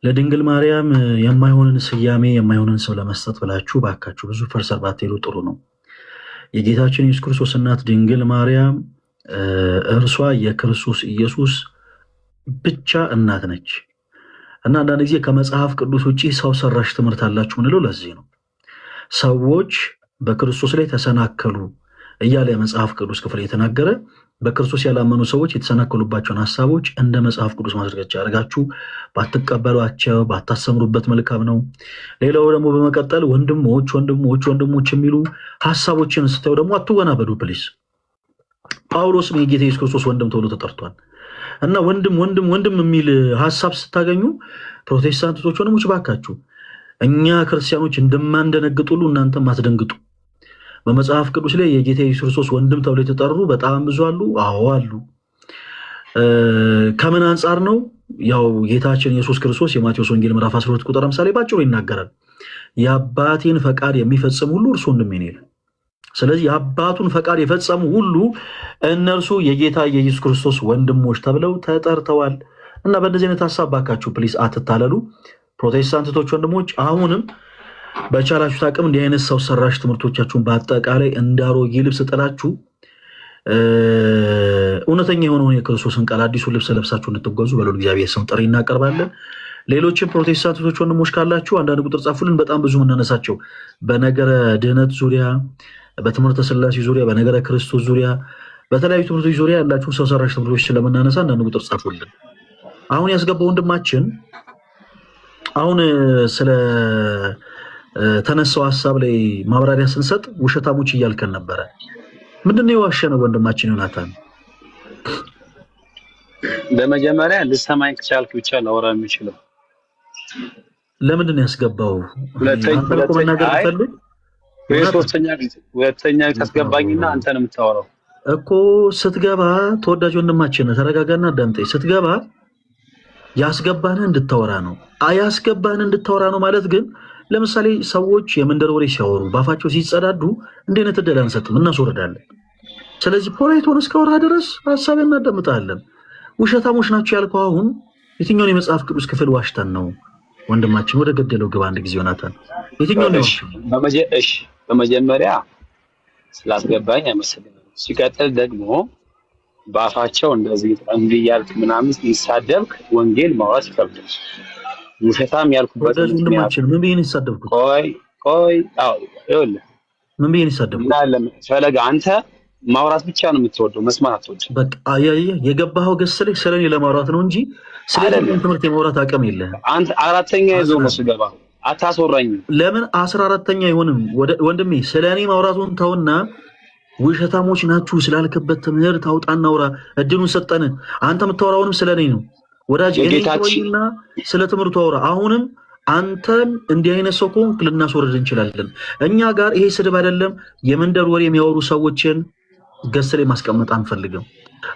ለድንግል ማርያም የማይሆንን ስያሜ የማይሆንን ሰው ለመስጠት ብላችሁ እባካችሁ ብዙ ፈርሰር ባትሄዱ ጥሩ ነው። የጌታችን ኢየሱስ ክርስቶስ እናት ድንግል ማርያም እርሷ የክርስቶስ ኢየሱስ ብቻ እናት ነች እና አንዳንድ ጊዜ ከመጽሐፍ ቅዱስ ውጭ ሰው ሰራሽ ትምህርት አላችሁ ምንለው ለዚህ ነው። ሰዎች በክርስቶስ ላይ ተሰናከሉ እያለ የመጽሐፍ ቅዱስ ክፍል የተናገረ በክርስቶስ ያላመኑ ሰዎች የተሰናከሉባቸውን ሀሳቦች እንደ መጽሐፍ ቅዱስ ማስረጃ አድርጋችሁ ባትቀበሏቸው ባታሰምሩበት መልካም ነው። ሌላው ደግሞ በመቀጠል ወንድሞች የሚሉ ሀሳቦችን ስተው ደግሞ አትወናበዱ ፕሊስ። ጳውሎስም የጌታ ኢየሱስ ክርስቶስ ወንድም ተብሎ ተጠርቷል እና ወንድም የሚል ሀሳብ ስታገኙ ፕሮቴስታንቶች ወንድሞች ባካችሁ እኛ ክርስቲያኖች እንደማንደነግጥ ሁሉ እናንተም አትደንግጡ። በመጽሐፍ ቅዱስ ላይ የጌታ ኢየሱስ ክርስቶስ ወንድም ተብሎ የተጠሩ በጣም ብዙ አሉ። አዎ አሉ። ከምን አንጻር ነው? ያው ጌታችን ኢየሱስ ክርስቶስ የማቴዎስ ወንጌል ምዕራፍ 12 ቁጥር 50 ላይ ባጭሩ ይናገራል። የአባቴን ፈቃድ የሚፈጽም ሁሉ እርሱ ወንድሜ ነው ይላል። ስለዚህ የአባቱን ፈቃድ የፈጸሙ ሁሉ እነርሱ የጌታ የኢየሱስ ክርስቶስ ወንድሞች ተብለው ተጠርተዋል እና በእንደዚህ አይነት ሀሳብ ባካችሁ ፕሊስ አትታለሉ። ፕሮቴስታንቶች ወንድሞች አሁንም በቻላችሁ አቅም እንዲህ አይነት ሰው ሰራሽ ትምህርቶቻችሁን በአጠቃላይ እንዳሮጌ ልብስ ጥላችሁ እውነተኛ የሆነውን የክርስቶስን ቃል አዲሱን ልብስ ለብሳችሁ እንድትጓዙ በልዑል እግዚአብሔር ስም ጥሪ እናቀርባለን። ሌሎችም ፕሮቴስታንቶች ወንድሞች ካላችሁ አንዳንድ ቁጥር ጻፉልን። በጣም ብዙ የምናነሳቸው በነገረ ድህነት ዙሪያ፣ በትምህርተ ሥላሴ ዙሪያ፣ በነገረ ክርስቶስ ዙሪያ፣ በተለያዩ ትምህርቶች ዙሪያ ያላችሁ ሰው ሰራሽ ትምህርቶች ስለምናነሳ አንዳንድ ቁጥር ጻፉልን። አሁን ያስገባው ወንድማችን አሁን ስለ ተነሳው ሀሳብ ላይ ማብራሪያ ስንሰጥ ውሸታሞች እያልከን ነበረ። ምንድነው የዋሸነው ወንድማችን ዮናታን? በመጀመሪያ ልሰማኝ ከቻልክ ብቻ ላወራ የምችለው ለምንድን ነው ያስገባው? ሁለተኛ ታስገባኝና አንተ ነው የምታወራው እኮ። ስትገባ ተወዳጅ ወንድማችን ተረጋጋና አዳምጠኝ። ስትገባ ያስገባህን እንድታወራ ነው። ያስገባህን እንድታወራ ነው ማለት ግን ለምሳሌ ሰዎች የመንደር ወሬ ሲያወሩ ባፋቸው ሲጸዳዱ እንደ አይነት እድል አንሰጥም፣ እናስወርዳለን። ስለዚህ ፖላይት ሆነህ እስካወራህ ድረስ ሀሳብህን እናዳምጣለን። ውሸታሞች ናቸው ያልከው አሁን የትኛውን የመጽሐፍ ቅዱስ ክፍል ዋሽተን ነው? ወንድማችን ወደ ገደለው ግባ አንድ ጊዜ ዮናታን። የትኛውን ነው? እሺ በመጀመሪያ ስላስገባኝ አመሰግናለሁ። ሲቀጥል ደግሞ በአፋቸው እንደዚህ እንዲህ ያልክ ምናምን ይሳደብክ ወንጌል ማውራት ይከብዳል። ውሸታም ያልኩበት ወንድማችን ምን ብዬሽ ነው የተሳደብኩት? ቆይ ይኸውልህ ምን ብዬሽ ነው የተሳደብኩት? ፈለገ አንተ ማውራት ብቻ ነው የምትወደው፣ መስማት አትወድም። በቃ የገባኸው ገስልህ ስለኔ ለማውራት ነው እንጂ ስለዚህ ትምህርት የማውራት አቅም የለህም። አንተ አራተኛ ይዘው ነው ስገባ አታስወራኝም። ለምን 14ኛ አይሆንም? ወንድሜ ስለኔ ማውራቱን ተውና ውሸታሞች ናችሁ ስላልክበት ትምህርት አውጣና አውራ። እድሉን ሰጠን። አንተ የምታወራውንም ስለኔ ነው ወዳጅ። እኔና ስለ ትምህርቱ አውራ። አሁንም አንተም እንዲህ አይነት ሰው ከሆንክ ልናስወርድ እንችላለን። እኛ ጋር ይሄ ስድብ አይደለም። የመንደር ወሬ የሚያወሩ ሰዎችን ገስ ላይ ማስቀመጥ አንፈልግም።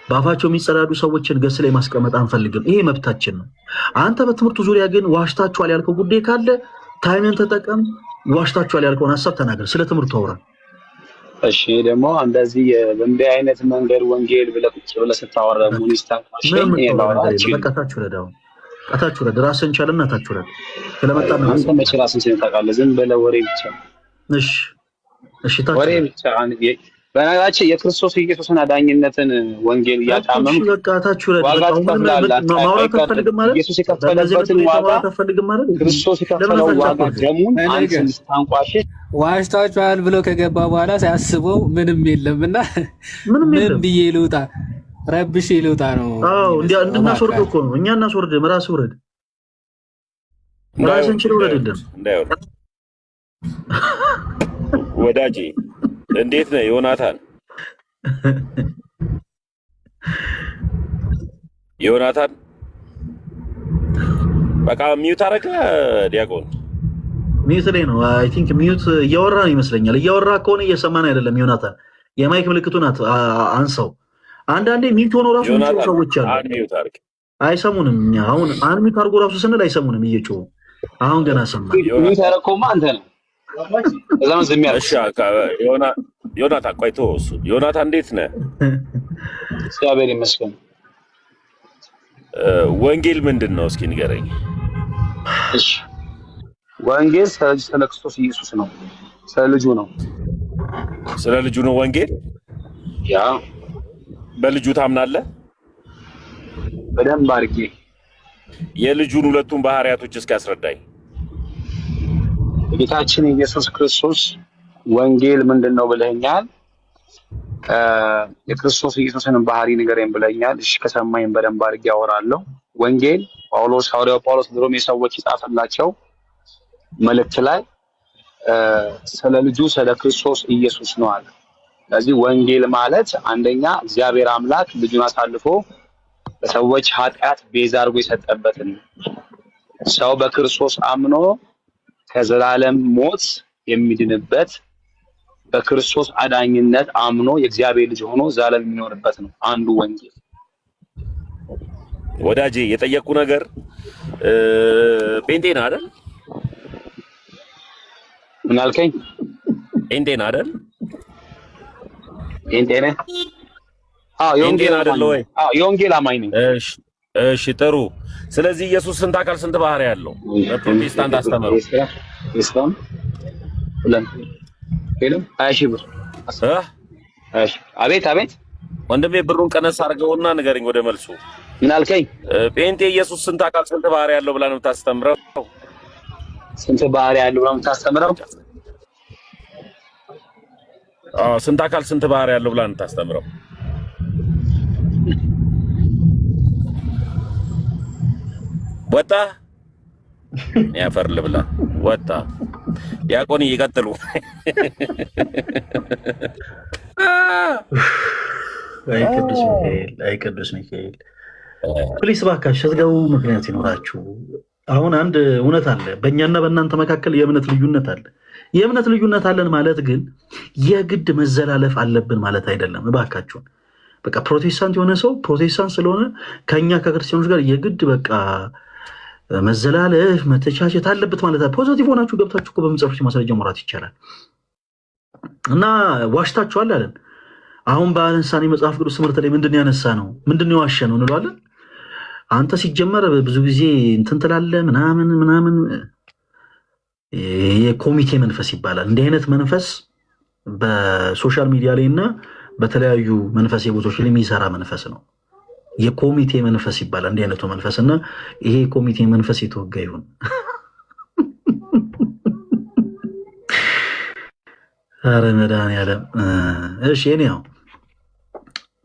በአፋቸው የሚጸዳዱ ሰዎችን ገስ ላይ ማስቀመጥ አንፈልግም። ይሄ መብታችን ነው። አንተ በትምህርቱ ዙሪያ ግን ዋሽታችኋል ያልከው ጉዳይ ካለ ታይምን ተጠቀም። ዋሽታችኋል ያልከውን ሀሳብ ተናገር። ስለ ትምህርቱ አውራ። እሺ ደግሞ እንደዚህ በእንዲህ አይነት መንገድ ወንጌል ብለህ ቁጭ ብለህ ስታወራ ሙኒስታን ማሽን ታችሁ ረድ ራስን ቻልና ታችሁ ረድ ስለመጣ ነው። አንተ መቼ ራስን ታውቃለህ? ዝም ብለህ ወሬ ብቻ። እሺ ታችሁ ወሬ ብቻ። በነገራችን የክርስቶስ ኢየሱስን አዳኝነትን ወንጌል እያጣመም ዋጋ ትከፍላለህ። ኢየሱስ የከፈለበትን ዋጋ ክርስቶስ የከፈለው ዋጋ ደሙን አንተ ስታንቋሽሽ ዋሽታችኋል ብሎ ከገባ በኋላ ሳያስበው ምንም የለም እና ምን ብዬ ልውጣ ረብሽ ልውጣ ነው። እንድናስወርድ እኮ ነው። እኛ እናስወርድ። ራስህ ውረድ። ራስህን ችለህ ውረድልን። ወዳጄ እንዴት ነህ ዮናታን? ዮናታን በቃ ሚዩት አደረገ። ዲያቆን ሚዩት ላይ ነው። አይ ቲንክ ሚዩት እያወራ ነው ይመስለኛል። እያወራ ከሆነ እየሰማን አይደለም። ዮናታን የማይክ ምልክቱን አንሳው። አንዳንዴ ሚዩት ሆኖ ራሱ የሚጮሁ ሰዎች አሉ። አይሰሙንም። እኛ አሁን አንሚዩት አድርጎ ራሱ ስንል አይሰሙንም እየጮሁ። አሁን ገና ሰማን። ሚዩት ያደረገውማ አንተ ነው። እዛም ዝም ያልኩ። እሺ ዮናታን ቆይቶ እሱ ዮናታን እንዴት ነህ? እግዚአብሔር ይመስገን። ወንጌል ምንድን ነው እስኪ ንገረኝ። እሺ ወንጌል ስለ ክርስቶስ ኢየሱስ ነው። ስለ ልጁ ነው። ስለ ልጁ ነው ወንጌል። ያ በልጁ ታምናለህ? በደንብ አድርጌ። የልጁን ሁለቱን ባህሪያቶች እስኪ አስረዳኝ። ጌታችን ኢየሱስ ክርስቶስ ወንጌል ምንድን ነው ብለኛል። የክርስቶስ ኢየሱስን ባህሪ ንገረኝ ብለኛል። እሺ ከሰማኝ በደንብ አድርጌ አወራለሁ። ወንጌል ሐዋርያው ጳውሎስ ለሮሜ ሰዎች የጻፈላቸው መልእክት ላይ ስለ ልጁ ስለ ክርስቶስ ኢየሱስ ነው አለ። ስለዚህ ወንጌል ማለት አንደኛ እግዚአብሔር አምላክ ልጁን አሳልፎ ለሰዎች ኃጢአት ቤዛ አድርጎ የሰጠበትን ሰው በክርስቶስ አምኖ ከዘላለም ሞት የሚድንበት በክርስቶስ አዳኝነት አምኖ የእግዚአብሔር ልጅ ሆኖ ዘላለም የሚኖርበት ነው አንዱ ወንጌል። ወዳጄ የጠየቁ ነገር ጴንጤ ነህ አይደል? ምን አልከኝ? ጴንጤ ነህ አይደል? ጴንጤ ነህ? አዎ የወንጌል አይደል ወይ? አዎ የወንጌል አማኝ ነኝ። እሺ ጥሩ። ስለዚህ ኢየሱስ ስንት አካል ስንት ባህሪ ያለው በፕሮቴስታንት አስተምሮ? ኢስላም ሄሎም 20 ብር። እሺ አቤት ወንድሜ ብሩን ቀነስ አድርገውና ንገረኝ ወደ መልሱ። ምን አልከኝ? ጴንጤ ኢየሱስ ስንት አካል ስንት ባህሪ ያለው ብላ ነው የምታስተምረው? ስንት ባህሪ ያለው ብላ ነው የምታስተምረው? ስንት አካል ስንት ባህሪ ያለው ብላ ነው የምታስተምረው? ወጣ ያፈር ልብላ ወጣ። ዲያቆን ይቀጥሉ። አይ ቅዱስ ሚካኤል ፕሊስ እባካችሁ ስትገቡ ምክንያት ይኖራችሁ። አሁን አንድ እውነት አለ። በእኛና በእናንተ መካከል የእምነት ልዩነት አለ። የእምነት ልዩነት አለን ማለት ግን የግድ መዘላለፍ አለብን ማለት አይደለም። እባካችሁን በቃ ፕሮቴስታንት የሆነ ሰው ፕሮቴስታንት ስለሆነ ከኛ ከክርስቲያኖች ጋር የግድ በቃ መዘላለፍ መተቻቸት አለበት ማለት ነው። ፖዚቲቭ ሆናችሁ ገብታችሁ እኮ በመጽሐፎች ማስረጃ መውራት ይቻላል። እና ዋሽታችኋል አለን። አሁን በአንሳኔ መጽሐፍ ቅዱስ ትምህርት ላይ ምንድን ያነሳ ነው ምንድን የዋሸ ነው እንለዋለን። አንተ ሲጀመር ብዙ ጊዜ እንትን ትላለህ ምናምን የኮሚቴ መንፈስ ይባላል። እንዲህ አይነት መንፈስ በሶሻል ሚዲያ ላይ እና በተለያዩ መንፈስ ቦታዎች ላይ የሚሰራ መንፈስ ነው። የኮሚቴ መንፈስ ይባላል እንዲህ አይነቱ መንፈስ እና ይሄ ኮሚቴ መንፈስ የተወጋ ይሁን። ኧረ መድኃኒዓለም። እሺ እኔ ያው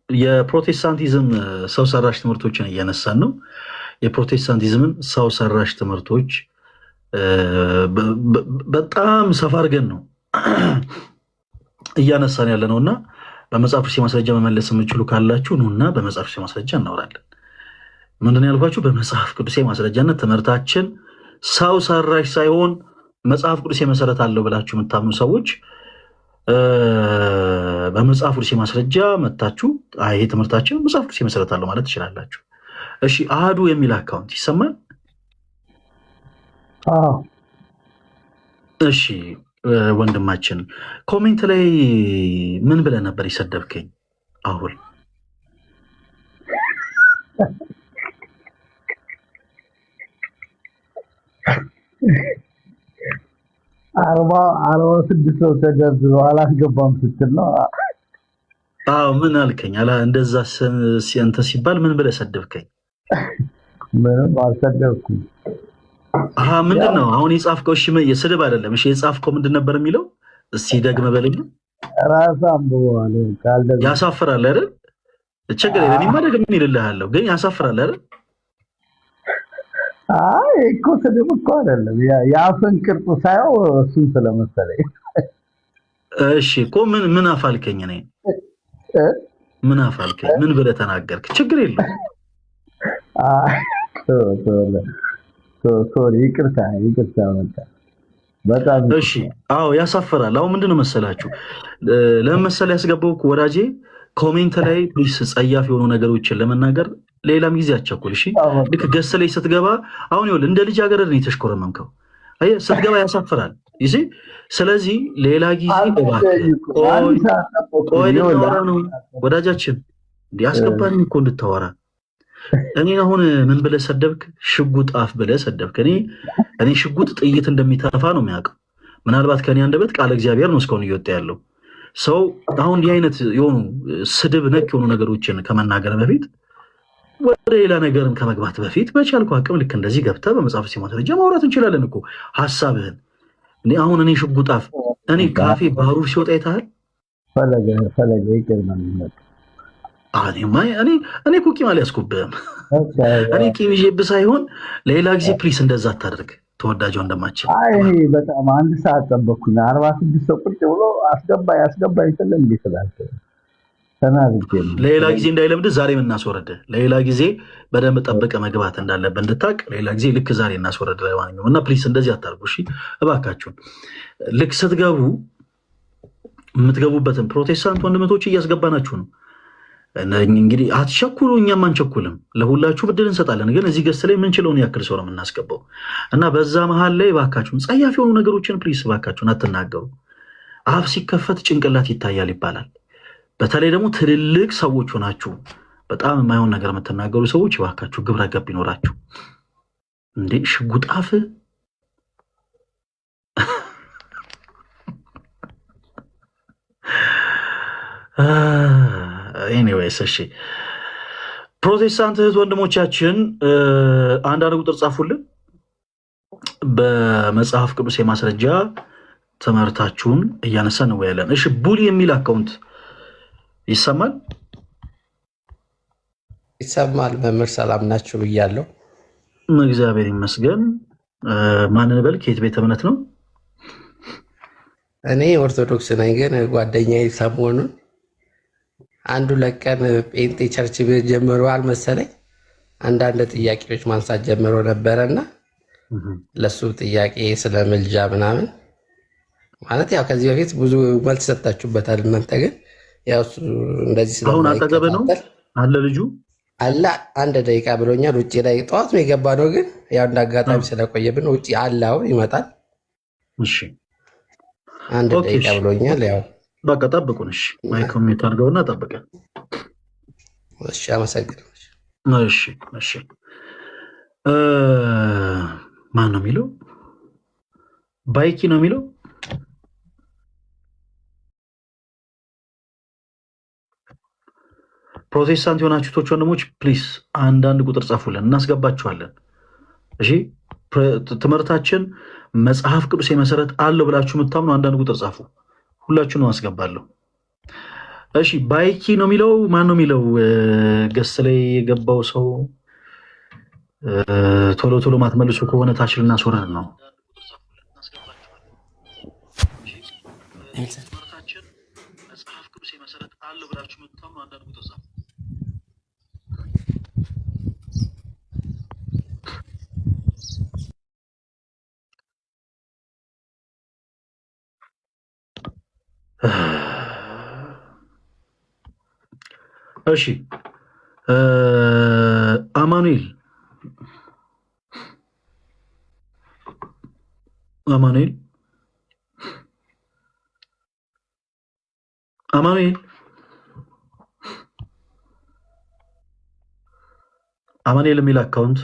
የፕሮቴስታንቲዝም ሰው ሰራሽ ትምህርቶችን እያነሳን ነው። የፕሮቴስታንቲዝምን ሰው ሰራሽ ትምህርቶች በጣም ሰፋ አድርገን ነው እያነሳን ያለ ነው እና በመጽሐፍ ቅዱስ ማስረጃ መመለስ የምችሉ ካላችሁ ኑና በመጽሐፍ ቅዱስ ማስረጃ እናወራለን። ምንድን ያልኳችሁ በመጽሐፍ ቅዱስ ማስረጃነት ትምህርታችን ሰው ሰራሽ ሳይሆን መጽሐፍ ቅዱስ መሰረት አለው ብላችሁ የምታምኑ ሰዎች በመጽሐፍ ቅዱስ ማስረጃ መታችሁ ይሄ ትምህርታችን መጽሐፍ ቅዱስ መሰረት አለው ማለት ትችላላችሁ። እሺ አሃዱ የሚል አካውንት ይሰማል? እሺ ወንድማችን ኮሜንት ላይ ምን ብለህ ነበር የሰደብከኝ? አሁን አርባ ስድስት ሰው ተደርድሮ አላስገባም ስትል ነው። አዎ ምን አልከኝ? እንደዛ አንተ ሲባል ምን ብለህ ሰደብከኝ? ምንም አልሰደብኩም። ምንድን ነው አሁን የጻፍከው? እሺ የስድብ አይደለም። እሺ የጻፍከው ምንድን ነበር የሚለው? እስቲ ደግመህ በለኝ። ራስህ አንብበዋል። ያሳፍራል አይደል? ችግር የለም እኔማ ደግሜ እልልሃለሁ፣ ግን ያሳፍራል አይደል? አይ እኮ ስድብ እኮ አይደለም፣ የአፍን ቅርጽ ሳየው እሱን ስለመሰለኝ። እሺ እኮ ምን አፋልከኝ? እኔ ምን አፋልከኝ? ምን ብለህ ተናገርክ? ችግር የለም። ሶሪ ይቅርታ። በጣም እሺ። አዎ ያሳፍራል። አሁን ምንድነው መሰላችሁ ለምን መሰለህ ያስገባው ወዳጄ ኮሜንት ላይ ፕሊስ ጸያፍ የሆኑ ነገሮችን ለመናገር ሌላም ጊዜ አቸኩል። እሺ ልክ ገስ ላይ ስትገባ አሁን ይኸውልህ እንደ ልጅ አገረድ ነው የተሽኮረመምከው። አየህ ስትገባ ያሳፍራል። ይሄ ስለዚህ ሌላ ጊዜ ቆይ ነው ወዳጃችን እንዲያስገባኝ እኮ እንድታወራ እኔ አሁን ምን ብለህ ሰደብክ? ሽጉጥ አፍ ብለህ ሰደብክ። እኔ ሽጉጥ ጥይት እንደሚተፋ ነው የሚያውቀው። ምናልባት ከኔ አንደበት ቃል እግዚአብሔር ነው እስካሁን እየወጣ ያለው ሰው። አሁን እንዲህ አይነት የሆኑ ስድብ ነክ የሆኑ ነገሮችን ከመናገር በፊት ወደ ሌላ ነገርም ከመግባት በፊት በቻልኩ አቅም ልክ እንደዚህ ገብተህ በመጽሐፍ ማስረጃ ማውራት እንችላለን እኮ ሀሳብህን። አሁን እኔ ሽጉጥ አፍ እኔ ካፌ ባህሩ ሲወጣ ይታል ፈለገ ይቀርማል። እኔ እኮ ቂም አልያዝኩብህም። እኔ ቂም ይዤብህ ሳይሆን ሌላ ጊዜ ፕሊስ እንደዛ አታደርግ ተወዳጅ ወንድማችን። እኔ በጣም አንድ ሰዓት ጠበቅኩኝ። 46 ሰው ቁጭ ብሎ አስገባኝ ስለም እንዴ ስላልከ ተናግጄ ሌላ ጊዜ እንዳይለምድ ዛሬ እናስወረደ። ሌላ ጊዜ በደንብ ጠብቀህ መግባት እንዳለብህ እንድታቅ ሌላ ጊዜ ልክ ዛሬ እናስወረደ ላይ ማንኛውም እና ፕሊስ እንደዚህ አታርጉ እሺ እባካችሁን። ልክ ስትገቡ የምትገቡበትን ፕሮቴስታንት ወንድመቶች እያስገባናችሁ ነው። እንግዲህ አትቸኩሉ፣ እኛም አንቸኩልም። ለሁላችሁ ብድል እንሰጣለን። ግን እዚህ ገስ ላይ የምንችለውን ያክል ሰው ነው የምናስገባው እና በዛ መሀል ላይ እባካችሁን ጸያፍ የሆኑ ነገሮችን ፕሊስ እባካችሁን አትናገሩ። አፍ ሲከፈት ጭንቅላት ይታያል ይባላል። በተለይ ደግሞ ትልልቅ ሰዎች ሆናችሁ በጣም የማይሆን ነገር የምትናገሩ ሰዎች እባካችሁ ግብረ ገብ ይኖራችሁ። እንዴ ሽጉጥ አፍ ኤኒዌይስ እሺ ፕሮቴስታንት እህት ወንድሞቻችን አንዳንድ ቁጥር ጻፉልን። በመጽሐፍ ቅዱስ የማስረጃ ትምህርታችሁን እያነሳ ነው ያለን። እሺ ቡሊ የሚል አካውንት ይሰማል? ይሰማል። መምህር ሰላም ናችሁ ብያለሁ። እግዚአብሔር ይመስገን። ማንን በል? ከየት ቤተ እምነት ነው? እኔ ኦርቶዶክስ ነኝ፣ ግን ጓደኛዬ ሰሞኑን አንዱ ለቀን ጴንጤ ቸርች ጀምረዋል መሰለኝ አንዳንድ ጥያቄዎች ማንሳት ጀምሮ ነበረና ለሱ ጥያቄ ስለ ምልጃ ምናምን ማለት ያው ከዚህ በፊት ብዙ መልስ ሰጣችሁበታል። እናንተ ግን ያው እሱ እንደዚህ አሁን አጠገብ ነው አለ ልጁ አለ። አንድ ደቂቃ ብሎኛል። ውጭ ላይ ጠዋት ነው የገባ ነው፣ ግን ያው እንደ አጋጣሚ ስለቆየብን ውጭ አለ። አሁን ይመጣል። እሺ አንድ ደቂቃ ብሎኛል። ያው በቃ ጠብቁን። እሺ ማይክሮን ሚውት አድርገውና ጠብቀን። እሺ አመሰግናለሁ። እሺ እሺ ማን ነው የሚለው? ባይኪ ነው የሚለው። ፕሮቴስታንት የሆናችሁቶች ወንድሞች ፕሊስ አንዳንድ ቁጥር ጻፉልን፣ እናስገባችኋለን። እሺ ትምህርታችን መጽሐፍ ቅዱስ መሰረት አለው ብላችሁ የምታምኑ አንዳንድ ቁጥር ጻፉ፣ ሁላችሁንም አስገባለሁ። እሺ ባይኪ ነው የሚለው። ማን ነው የሚለው? ገስ ላይ የገባው ሰው ቶሎ ቶሎ ማትመልሱ ከሆነ ታች ልናስወርድ ነው። ትምህርታችን መጽሐፍ ቅዱስ መሰረት አለው ብላችሁ የምታምኑ አንዳንድ ቁጥር ጻፉ። እሺ አማኑኤል አማኑኤል አማኑኤል አማኑኤል የሚል አካውንት